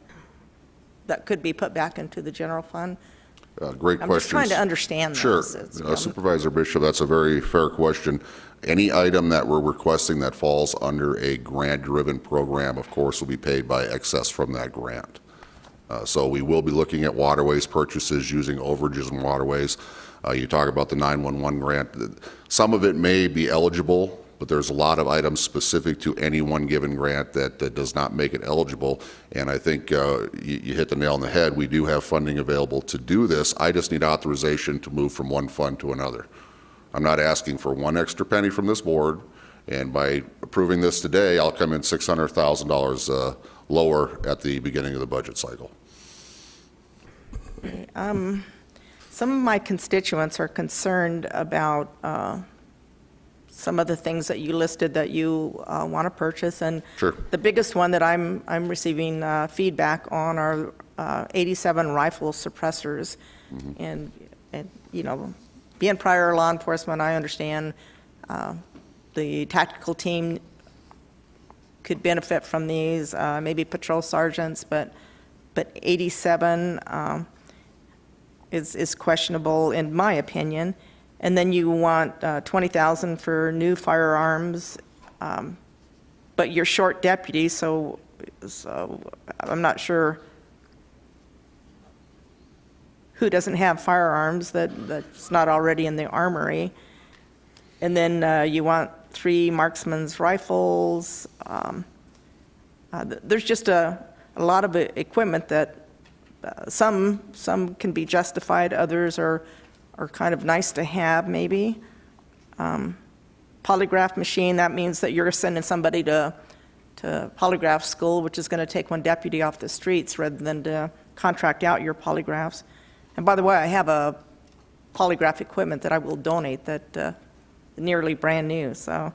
could be put back into the general fund? Great question. I'm just trying to understand Sure. this. Supervisor Bishop, that's a very fair question. Any item that we're requesting that falls under a grant-driven program, of course, will be paid by excess from that grant. So we will be looking at waterways purchases using overages in waterways. You talk about the 911 grant. Some of it may be eligible, but there's a lot of items specific to any one given grant that does not make it eligible. And I think you hit the nail on the head. We do have funding available to do this. I just need authorization to move from one fund to another. I'm not asking for one extra penny from this board, and by approving this today, I'll come in $600,000 lower at the beginning of the budget cycle. Some of my constituents are concerned about some of the things that you listed that you want to purchase, and sure. The biggest one that I'm receiving feedback on are 87 rifle suppressors, mm-hmm. and you know, being prior law enforcement, I understand the tactical team could benefit from these, maybe patrol sergeants, but 87 is questionable in my opinion. And then you want $20,000 for new firearms, but you're short deputies, so I'm not sure who doesn't have firearms that's not already in the armory. And then you want 3 marksman's rifles. There's just a lot of equipment that some can be justified, others are kind of nice to have, maybe. Polygraph machine, that means that you're sending somebody to polygraph school, which is going to take one deputy off the streets rather than to contract out your polygraphs. And by the way, I have a polygraph equipment that I will donate that nearly brand new, so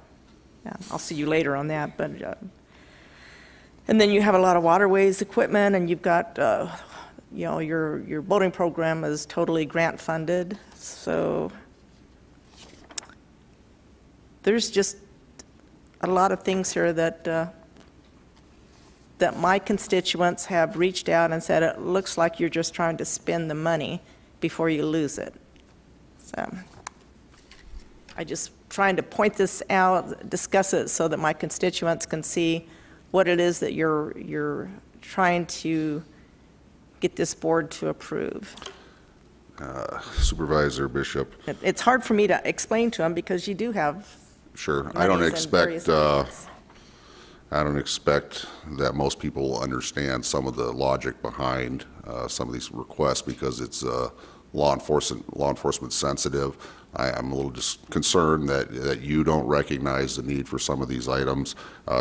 yeah, I'll see you later on that. But and then you have a lot of waterways equipment, and you've got you know, your boating program is totally grant funded, so there's just a lot of things here that that my constituents have reached out and said, it looks like you're just trying to spend the money before you lose it. So I just trying to point this out, discuss it so that my constituents can see what it is that you're trying to get this board to approve. Supervisor Bishop. It's hard for me to explain to them because you do have. Sure. I don't expect that most people will understand some of the logic behind some of these requests because it's law enforcement sensitive. I'm a little just concerned that you don't recognize the need for some of these items.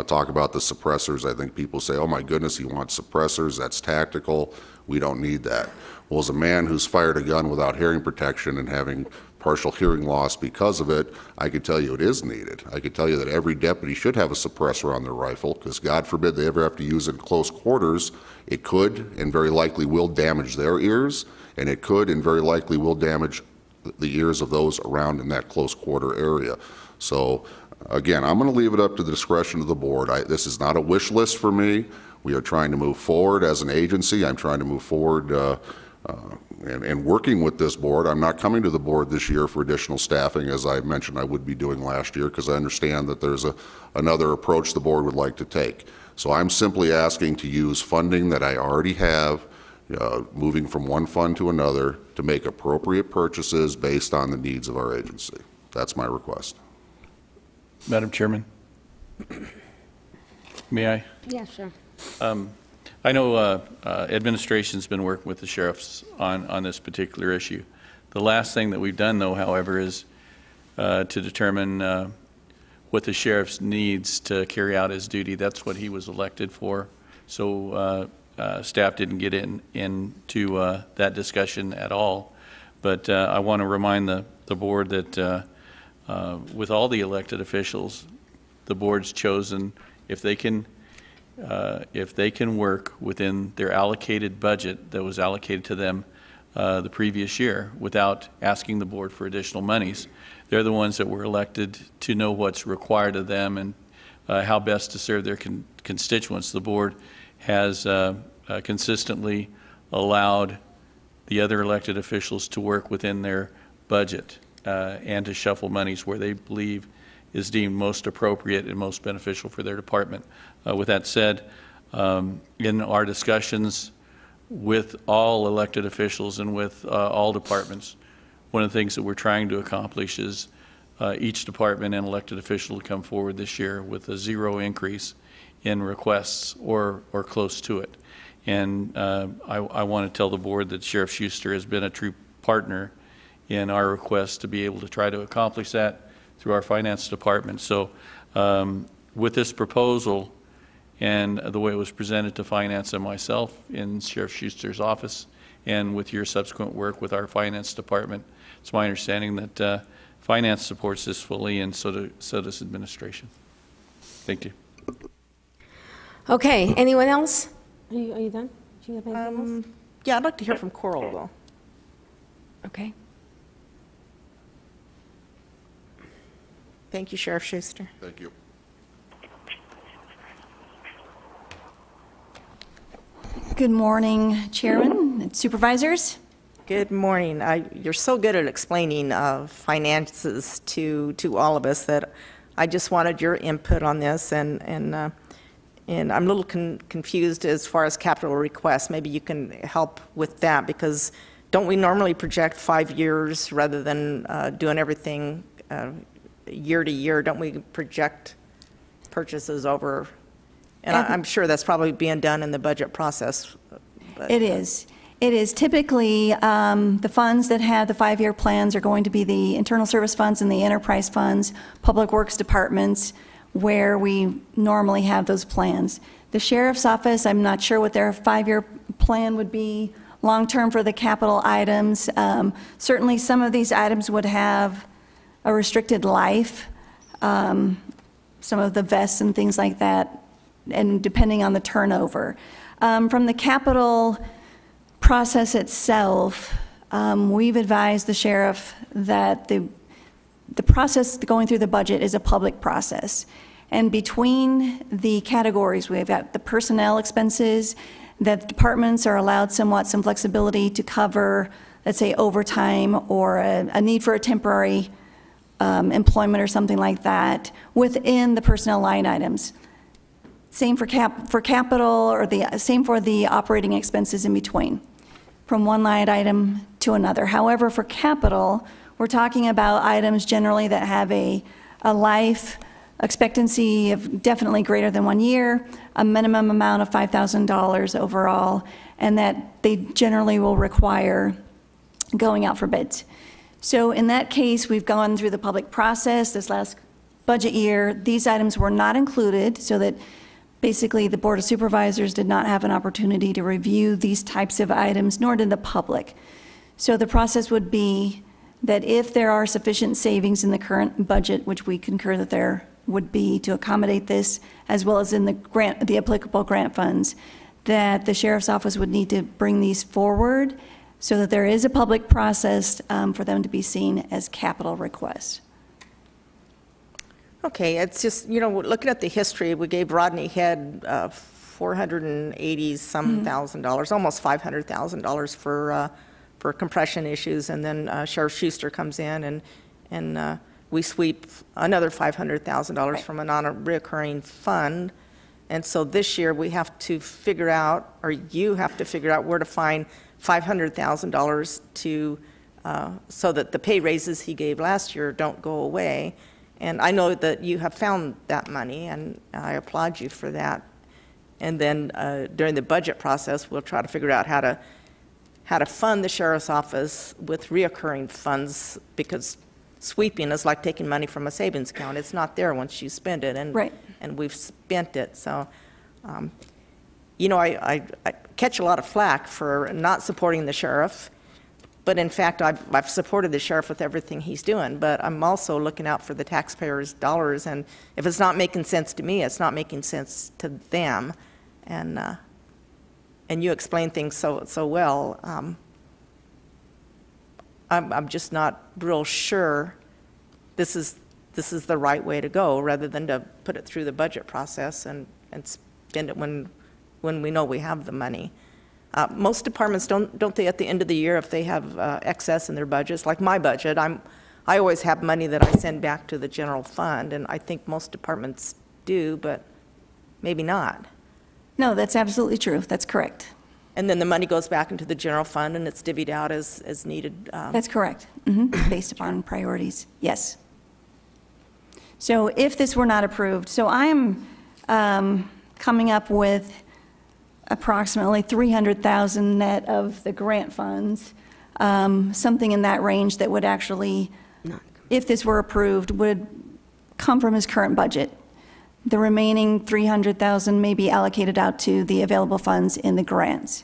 Talk about the suppressors. I think people say, oh my goodness, he wants suppressors. That's tactical. We don't need that. Well, as a man who's fired a gun without hearing protection and having partial hearing loss because of it, I could tell you it is needed. I could tell you that every deputy should have a suppressor on their rifle because God forbid they ever have to use it in close quarters. It could and very likely will damage their ears, and it could and very likely will damage the ears of those around in that close quarter area. So again, I'm going to leave it up to the discretion of the board. This is not a wish list for me. We are trying to move forward as an agency. I'm trying to move forward and working with this board. I'm not coming to the board this year for additional staffing, as I mentioned I would be doing last year, because I understand that there's another approach the board would like to take. So I'm simply asking to use funding that I already have, moving from one fund to another, to make appropriate purchases based on the needs of our agency. That's my request. Madam Chairman, may I? Yeah, sure. I know administration's been working with the sheriffs on this particular issue. The last thing that we've done, though, however, is to determine what the sheriff needs to carry out his duty. That's what he was elected for. So staff didn't get into that discussion at all. But I want to remind the board that with all the elected officials, the board's chosen, if they can work within their allocated budget that was allocated to them the previous year without asking the board for additional monies, they're the ones that were elected to know what's required of them and how best to serve their constituents. The board has consistently allowed the other elected officials to work within their budget and to shuffle monies where they believe is deemed most appropriate and most beneficial for their department. With that said, in our discussions with all elected officials and with all departments, one of the things that we're trying to accomplish is each department and elected official to come forward this year with a zero increase in requests or close to it. And I want to tell the board that Sheriff Schuster has been a true partner in our request to be able to try to accomplish that through our finance department. So with this proposal and the way it was presented to finance and myself in Sheriff Schuster's office and with your subsequent work with our finance department, it's my understanding that finance supports this fully, and so does administration. Thank you. Okay, anyone else? Are you done? Do you have anything else? Yeah, I'd like to hear from Coral, though. Okay. Thank you, Sheriff Schuster. Thank you. Good morning, Chairman and Supervisors. Good morning. You're so good at explaining finances to all of us that I just wanted your input on this, and I'm a little confused as far as capital requests. Maybe you can help with that, because don't we normally project 5 years rather than doing everything year to year? Don't we project purchases over? And I'm sure that's probably being done in the budget process. But, it is. It is. Typically, the funds that have the 5-year plans are going to be the internal service funds and the enterprise funds, public works departments, where we normally have those plans. The sheriff's office, I'm not sure what their 5-year plan would be long-term for the capital items. Certainly some of these items would have a restricted life, some of the vests and things like that, and depending on the turnover. From the capital process itself, we've advised the sheriff that the process going through the budget is a public process. And between the categories, we've got the personnel expenses that departments are allowed some flexibility to cover, let's say, overtime or a need for a temporary employment or something like that within the personnel line items. Same for capital, or same for the operating expenses in between, from one line item to another. However, for capital, we're talking about items generally that have a life expectancy of definitely greater than 1 year, a minimum amount of $5,000 overall, and that they generally will require going out for bids. So in that case, we've gone through the public process this last budget year. These items were not included, so that basically the Board of Supervisors did not have an opportunity to review these types of items, nor did the public. So the process would be that if there are sufficient savings in the current budget, which we concur that there would be to accommodate this, as well as in the applicable grant funds, that the Sheriff's Office would need to bring these forward so that there is a public process for them to be seen as capital requests. Okay, it's just, you know, looking at the history, we gave Rodney Head $480-some thousand, almost $500,000 for compression issues, and then Sheriff Schuster comes in and we sweep another $500,000 from a non-recurring fund. And so this year we have to figure out, or you have to figure out, where to find $500,000 to, so that the pay raises he gave last year don't go away. And I know that you have found that money, and I applaud you for that. And then during the budget process, we'll try to figure out how to fund the Sheriff's Office with reoccurring funds, because sweeping is like taking money from a savings account. It's not there once you spend it, and and we've spent it. So, you know, I catch a lot of flack for not supporting the sheriff, but in fact, I've supported the sheriff with everything he's doing. But I'm also looking out for the taxpayers' dollars, and if it's not making sense to me, it's not making sense to them. And you explain things so well. I'm just not real sure this is the right way to go, rather than to put it through the budget process and spend it when we know we have the money. Most departments don't they, at the end of the year, if they have excess in their budgets, like my budget, I always have money that I send back to the general fund, and I think most departments do, but maybe not. No, that's absolutely true. That's correct. And then the money goes back into the general fund, and it's divvied out as needed. That's correct, based upon priorities, yes. So if this were not approved, so I'm coming up with approximately $300,000 net of the grant funds, something in that range that would actually, if this were approved, would come from his current budget. The remaining $300,000 may be allocated out to the available funds in the grants.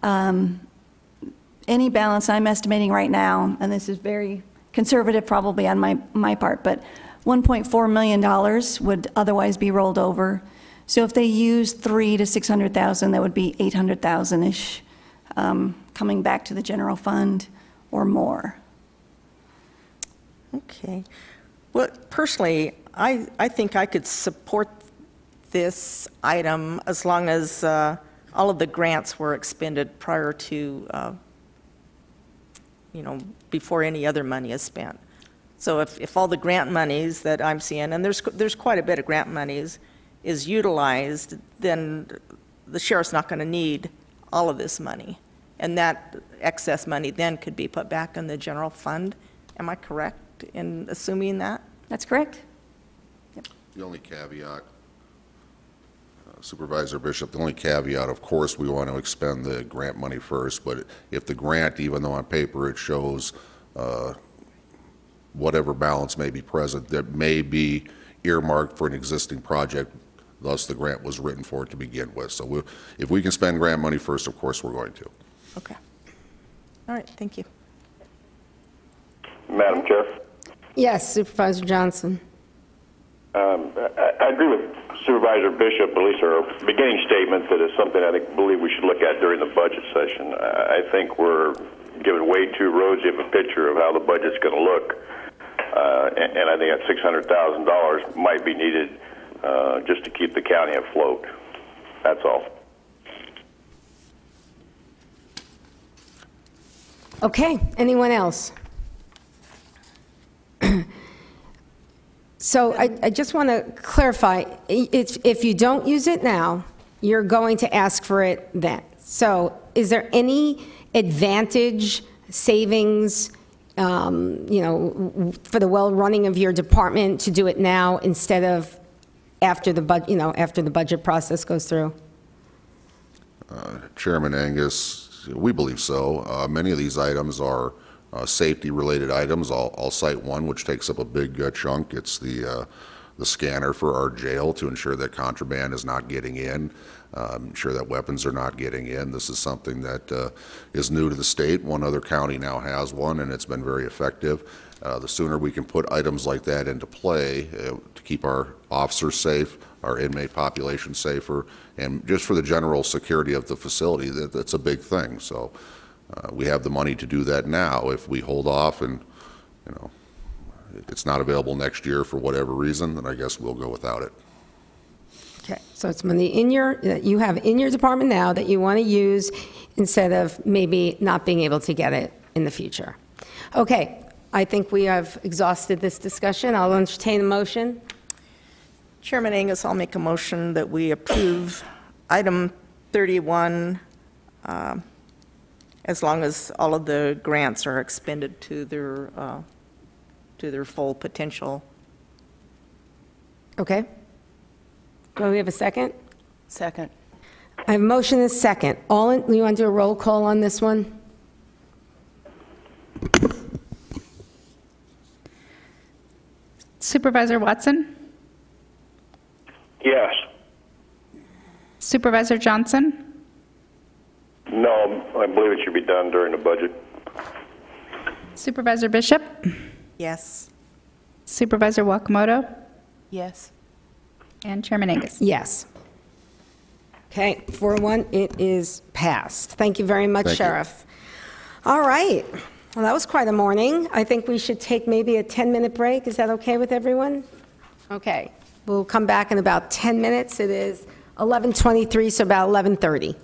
Any balance I'm estimating right now, and this is very conservative probably on my part, but $1.4 million would otherwise be rolled over. So if they use $300,000 to $600,000, that would be $800,000-ish coming back to the general fund or more. Okay. Well, personally, I think I could support this item as long as all of the grants were expended prior to, you know, before any other money is spent. So if all the grant monies that I'm seeing, and there's quite a bit of grant monies, is utilized, then the sheriff's not going to need all of this money. And that excess money then could be put back in the general fund. Am I correct in assuming that? That's correct. Yep. The only caveat, Supervisor Bishop, the only caveat, of course, we want to expend the grant money first, but if the grant, even though on paper it shows whatever balance may be present, that may be earmarked for an existing project, thus the grant was written for it to begin with. So if we can spend grant money first, of course we're going to. Okay. All right, thank you. Madam Chair? Yes, Supervisor Johnson. I agree with Supervisor Bishop, at least her beginning statement, that it's something I believe we should look at during the budget session. I think we're giving way too rosy of a picture of how the budget's going to look, and I think that $600,000 might be needed just to keep the county afloat. That's all. Okay, anyone else? So I just want to clarify, if you don't use it now, you're going to ask for it then. So is there any advantage, savings, you know, for the well-running of your department to do it now instead of after the after the budget process goes through? Chairman Angus, we believe so. Many of these items are safety-related items. I'll cite one which takes up a big chunk. It's the scanner for our jail to ensure that contraband is not getting in, ensure that weapons are not getting in. This is something that is new to the state. One other county now has one, and it's been very effective. The sooner we can put items like that into play to keep our officers safe, our inmate population safer, and just for the general security of the facility, that's a big thing. So we have the money to do that now. If we hold off and, you know, it's not available next year for whatever reason, then I guess we'll go without it. Okay, so it's money that you have in your department now that you want to use instead of maybe not being able to get it in the future. Okay, I think we have exhausted this discussion. I'll entertain a motion. Chairman Angus, I'll make a motion that we approve item 31 as long as all of the grants are expended to their full potential. Okay. Do we have a second? Second. I have a motion and a second. You want to do a roll call on this one? Supervisor Watson? Yes. Supervisor Johnson? No, I believe it should be done during the budget. Supervisor Bishop? Yes. Supervisor Wakamoto? Yes. And Chairman Angus? Yes. Okay, 4-1, it is passed. Thank you very much, Sheriff. All right. Well, that was quite a morning. I think we should take maybe a 10-minute break. Is that okay with everyone? Okay. We'll come back in about 10 minutes. It is 11:23, so about 11:30.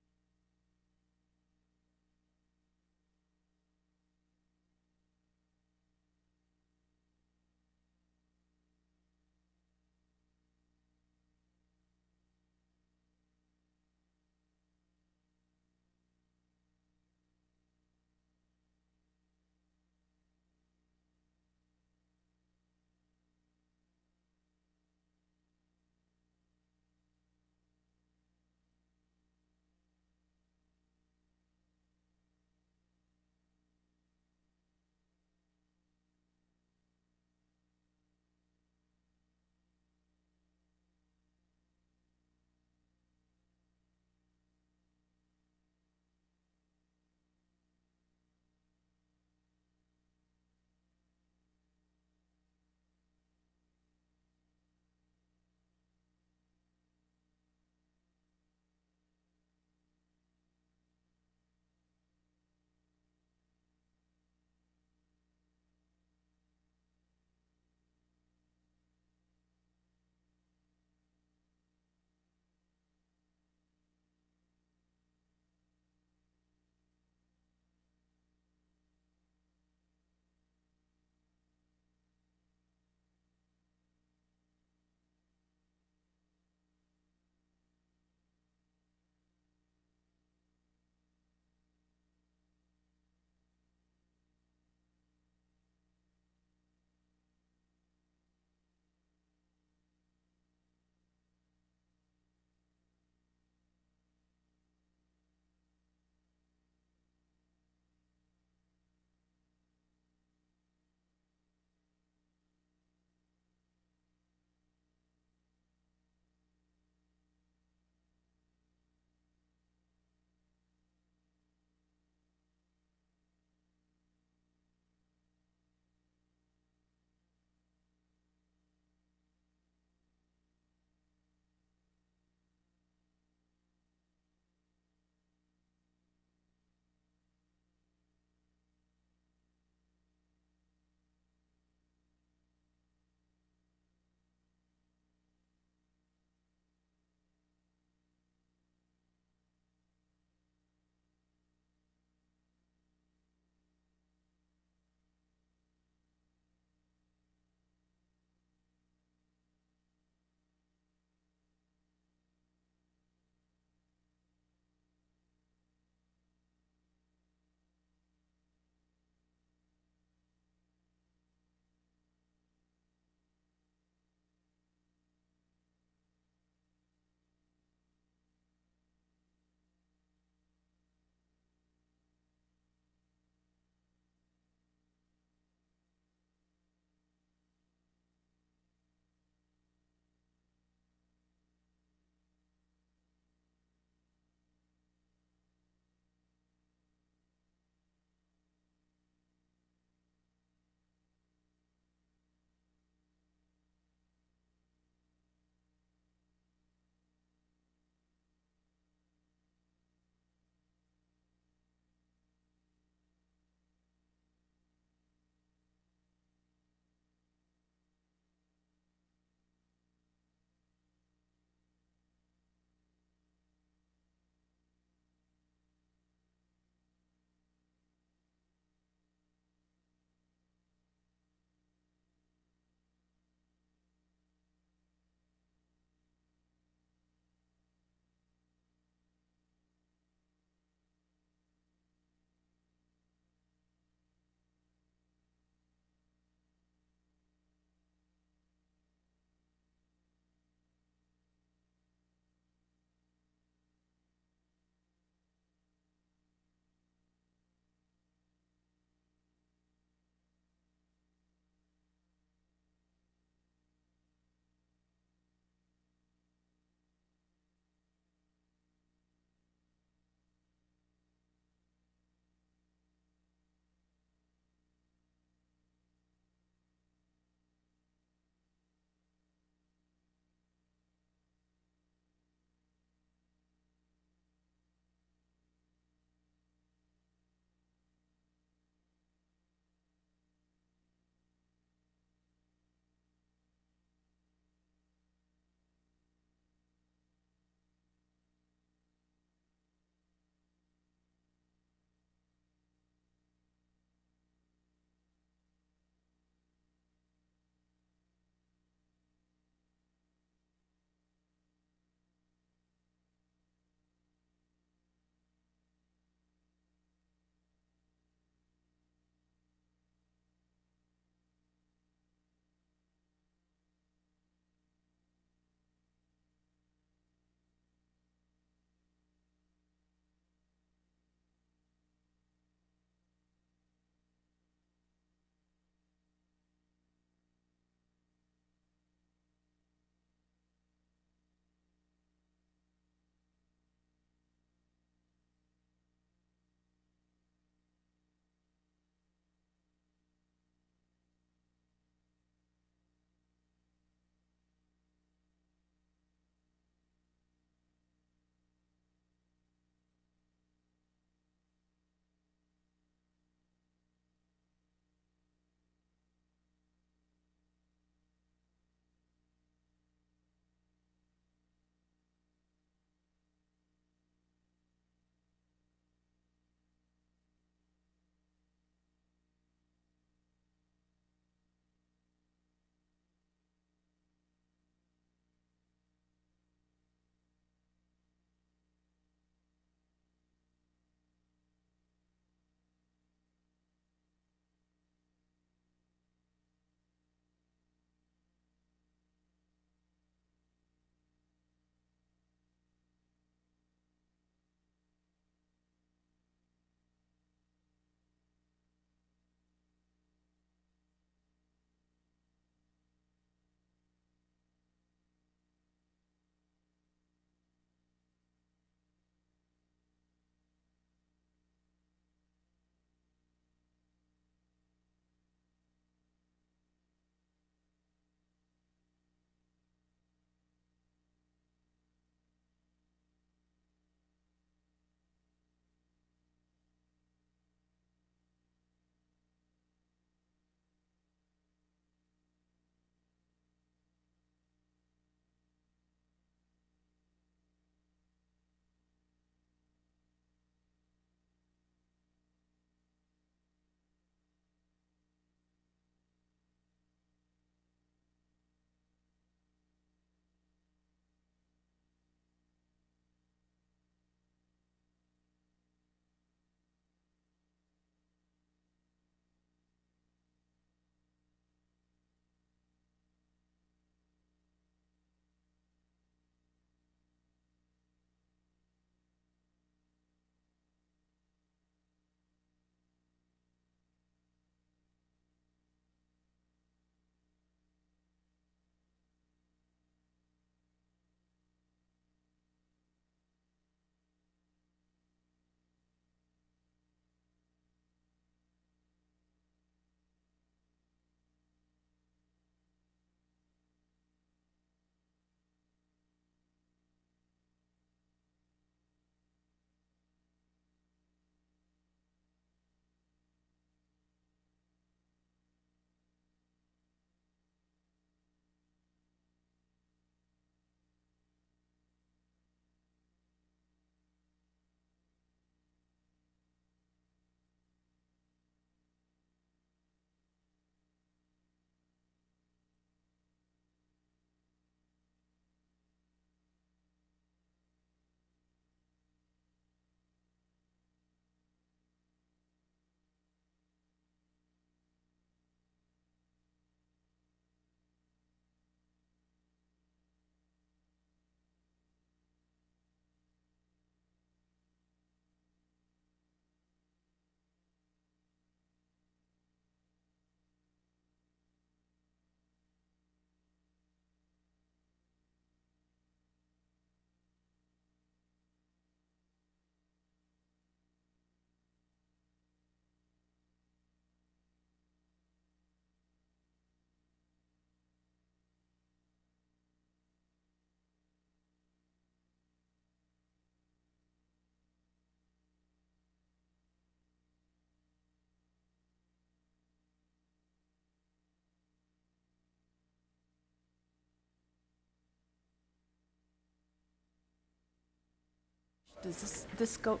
Does this go,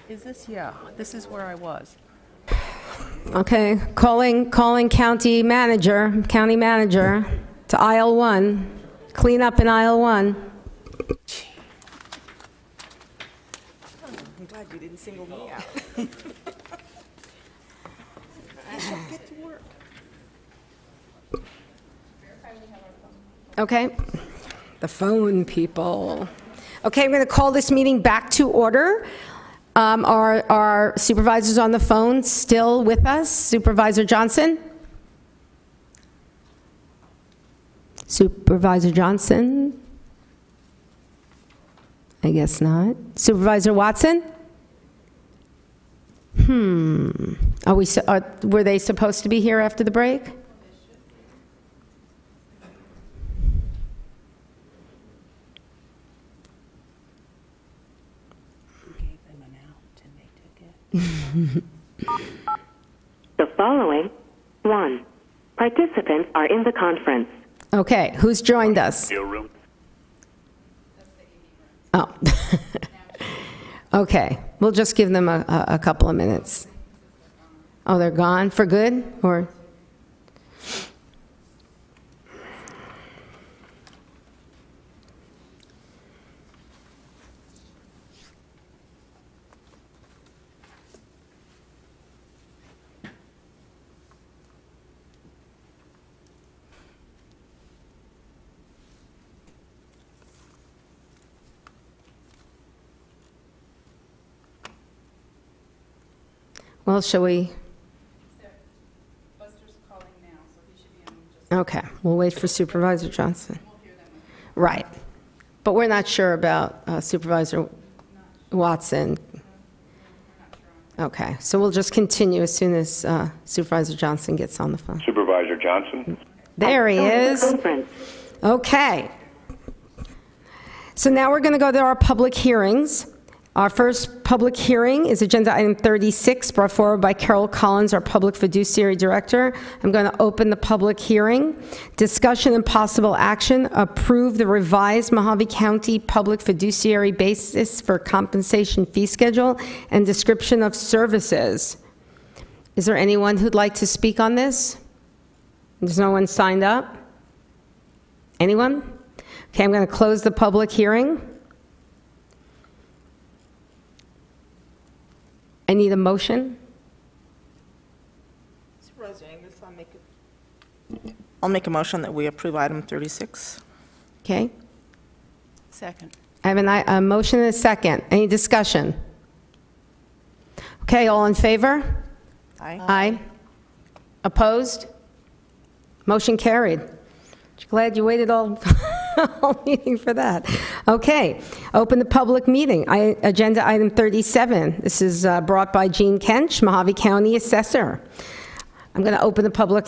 is this, yeah, this is where I was. Okay, calling county manager to aisle 1. Clean up in aisle 1. I'm glad you didn't single me out. I shall get to work. Okay, the phone people. Okay, I'm going to call this meeting back to order. Are supervisors on the phone still with us? Supervisor Johnson? Supervisor Johnson? I guess not. Supervisor Watson? Were they supposed to be here after the break? The following 1 participants are in the conference. Okay, who's joined us? Oh. Okay, we'll just give them a couple of minutes. Oh, they're gone for good? Or? Well, shall we? Okay, we'll wait for Supervisor Johnson. Right, but we're not sure about Supervisor Watson. Okay, so we'll just continue as soon as Supervisor Johnson gets on the phone. Supervisor Johnson? There he is. Okay. So now we're going to go to our public hearings. Our first public hearing is Agenda Item 36, brought forward by Carol Collins, our Public Fiduciary Director. I'm going to open the public hearing. Discussion and possible action, approve the revised Mojave County Public Fiduciary Basis for Compensation Fee Schedule and Description of Services. Is there anyone who'd like to speak on this? There's no one signed up? Anyone? Okay, I'm going to close the public hearing. I need a motion. Supervisor Angus, I'll make a motion that we approve item 36. Okay. Second. I have a motion and a second. Any discussion? Okay, all in favor? Aye. Aye. Opposed? Motion carried. Glad you waited all meeting for that. Okay, open the public meeting. Agenda Item 37. This is brought by Jean Kench, Mojave County Assessor. I'm going to open the public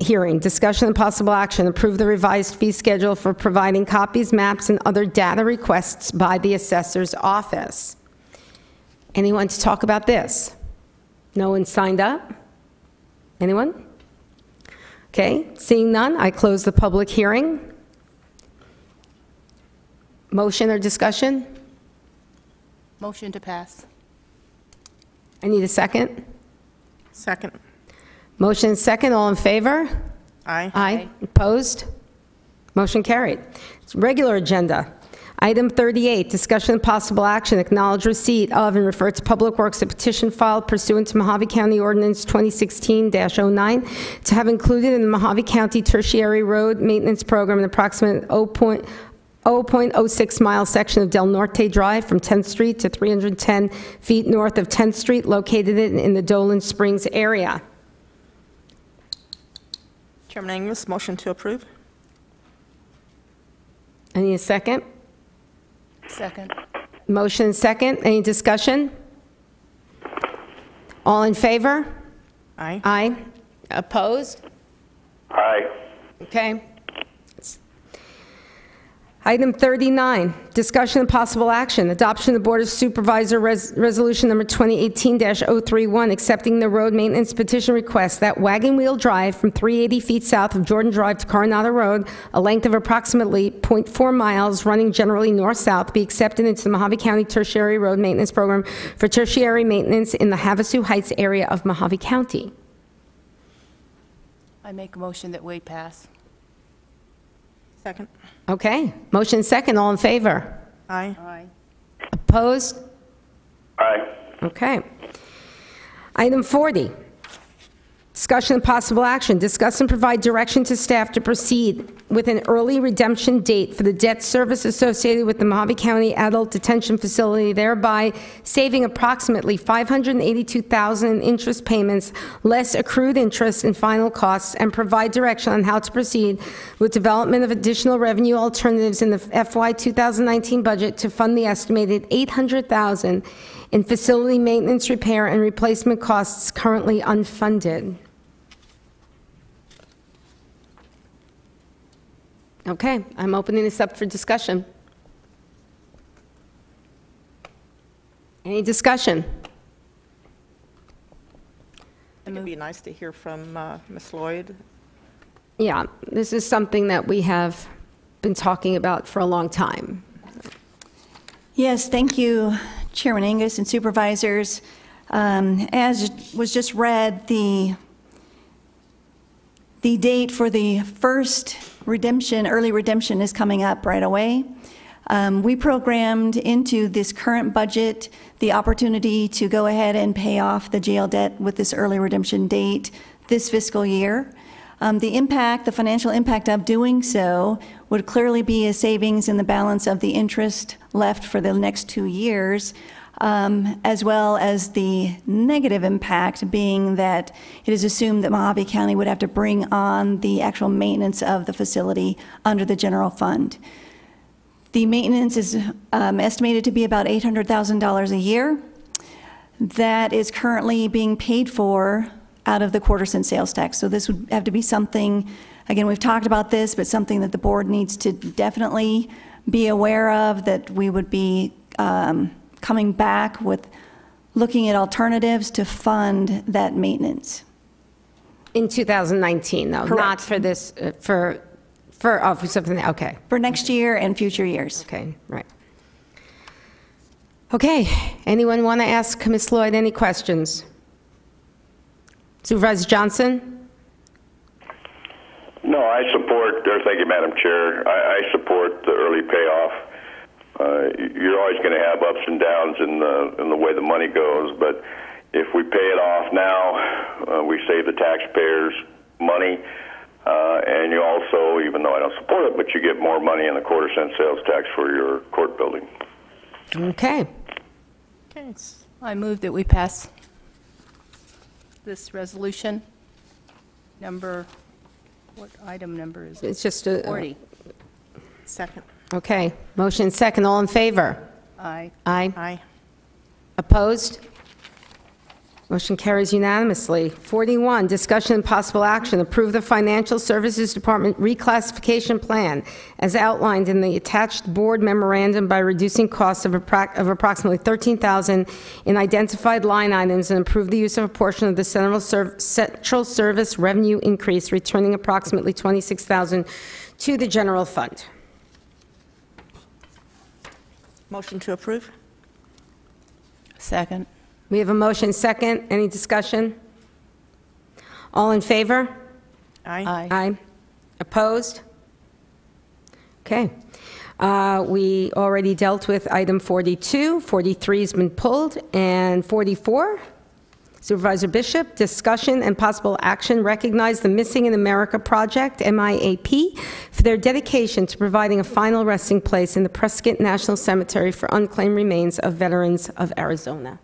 hearing. Discussion and possible action. Approve the revised fee schedule for providing copies, maps, and other data requests by the Assessor's Office. Anyone to talk about this? No one signed up? Anyone? Okay, seeing none, I close the public hearing. Motion or discussion? Motion to pass. I need a second. Second. Motion and second, all in favor? Aye. Aye. Opposed? Motion carried. It's regular agenda. Item 38, discussion and possible action, acknowledge receipt of and refer to Public Works a petition filed pursuant to Mojave County Ordinance 2016-09 to have included in the Mojave County Tertiary Road Maintenance Program an approximate 0.06 mile section of Del Norte Drive from 10th Street to 310 feet north of 10th Street, located in the Dolan Springs area. Chairman Angus, motion to approve. I need a second. Second. Motion and second. Any discussion? All in favor? Aye. Aye. Opposed? Aye. Okay. Item 39, discussion and possible action, adoption of the Board of Supervisor Resolution Number 2018-031, accepting the road maintenance petition request that Wagon Wheel Drive from 380 feet south of Jordan Drive to Coronado Road, a length of approximately 0.4 miles, running generally north-south, be accepted into the Mojave County Tertiary Road Maintenance Program for tertiary maintenance in the Havasu Heights area of Mojave County. I make a motion that we pass. Second. Okay, motion second, all in favor? Aye. Aye. Opposed? Aye. Okay. Item 40, discussion and possible action. Discuss and provide direction to staff to proceed with an early redemption date for the debt service associated with the Mojave County Adult Detention Facility, thereby saving approximately $582,000 in interest payments, less accrued interest and final costs, and provide direction on how to proceed with development of additional revenue alternatives in the FY 2019 budget to fund the estimated $800,000 in facility maintenance, repair, and replacement costs currently unfunded. Okay, I'm opening this up for discussion. Any discussion? And it'd be nice to hear from Ms. Lloyd. Yeah, this is something that we have been talking about for a long time. Yes, thank you, Chairman Angus and Supervisors. As was just read, the date for the first redemption, early redemption, is coming up right away. We programmed into this current budget the opportunity to go ahead and pay off the jail debt with this early redemption date this fiscal year. The financial impact of doing so would clearly be a savings in the balance of the interest left for the next 2 years, as well as the negative impact being that it is assumed that Mojave County would have to bring on the actual maintenance of the facility under the general fund. The maintenance is estimated to be about $800,000 a year. That is currently being paid for out of the quarter-cent sales tax. So this would have to be something, again, we've talked about this, but something that the board needs to definitely be aware of, that we would be coming back with looking at alternatives to fund that maintenance. In 2019, though, Correct. not for this, for something, okay. For next year and future years. Okay, right. Okay, anyone want to ask Ms. Lloyd any questions? Supervisor Johnson? No, I support, thank you, Madam Chair. I support the early payoff. You're always going to have ups and downs in the way the money goes, but if we pay it off now, we save the taxpayers money, and you also, even though I don't support it, but you get more money in the quarter-cent sales tax for your court building. Okay. Okay. I move that we pass this resolution. What item number is it? It's just a... 40. Second. Okay, motion second, all in favor? Aye. Aye. Aye. Opposed? Motion carries unanimously. 41, discussion and possible action, approve the Financial Services Department reclassification plan as outlined in the attached board memorandum by reducing costs of approximately $13,000 in identified line items and approve the use of a portion of the central service revenue increase, returning approximately $26,000 to the general fund. Motion to approve? Second. We have a motion second. Any discussion? All in favor? Aye. Aye. Aye. Opposed? Okay. We already dealt with item 42. 43 has been pulled. And 44, Supervisor Bishop, discussion and possible action recognize the Missing in America Project, MIAP, for their dedication to providing a final resting place in the Prescott National Cemetery for unclaimed remains of veterans of Arizona.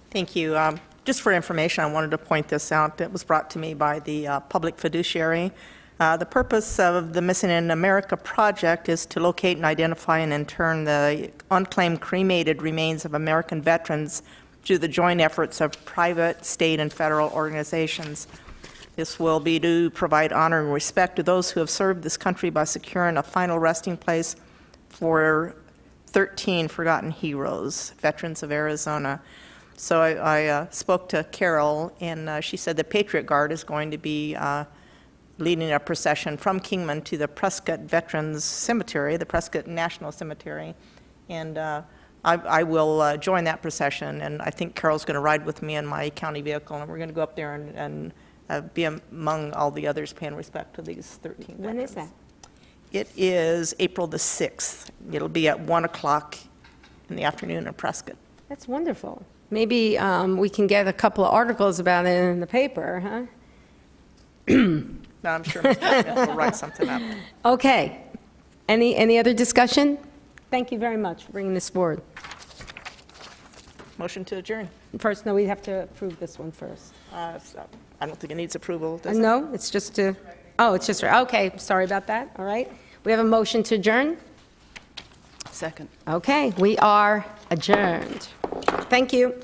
Thank you. Just for information, I wanted to point this out. It was brought to me by the public fiduciary. The purpose of the Missing in America project is to locate and identify and intern the unclaimed cremated remains of American veterans through the joint efforts of private, state, and federal organizations. This will be to provide honor and respect to those who have served this country by securing a final resting place for 13 Forgotten Heroes, Veterans of Arizona. So I spoke to Carol, and she said the Patriot Guard is going to be leading a procession from Kingman to the Prescott Veterans Cemetery, the Prescott National Cemetery, and I will join that procession, and I think Carol's going to ride with me in my county vehicle, and we're going to go up there and be among all the others paying respect to these 13 veterans. When is that? It is April the 6th. It'll be at 1 o'clock in the afternoon in Prescott. That's wonderful. Maybe we can get a couple of articles about it in the paper, huh? No, I'm sure Mr. Smith will write something up. Okay. Any other discussion? Thank you very much for bringing this forward. Motion to adjourn. First, no, we have to approve this one first. So I don't think it needs approval, does it? No, it's just to, oh, it's just, okay, sorry about that, all right. We have a motion to adjourn? Second. Okay, we are adjourned. Thank you.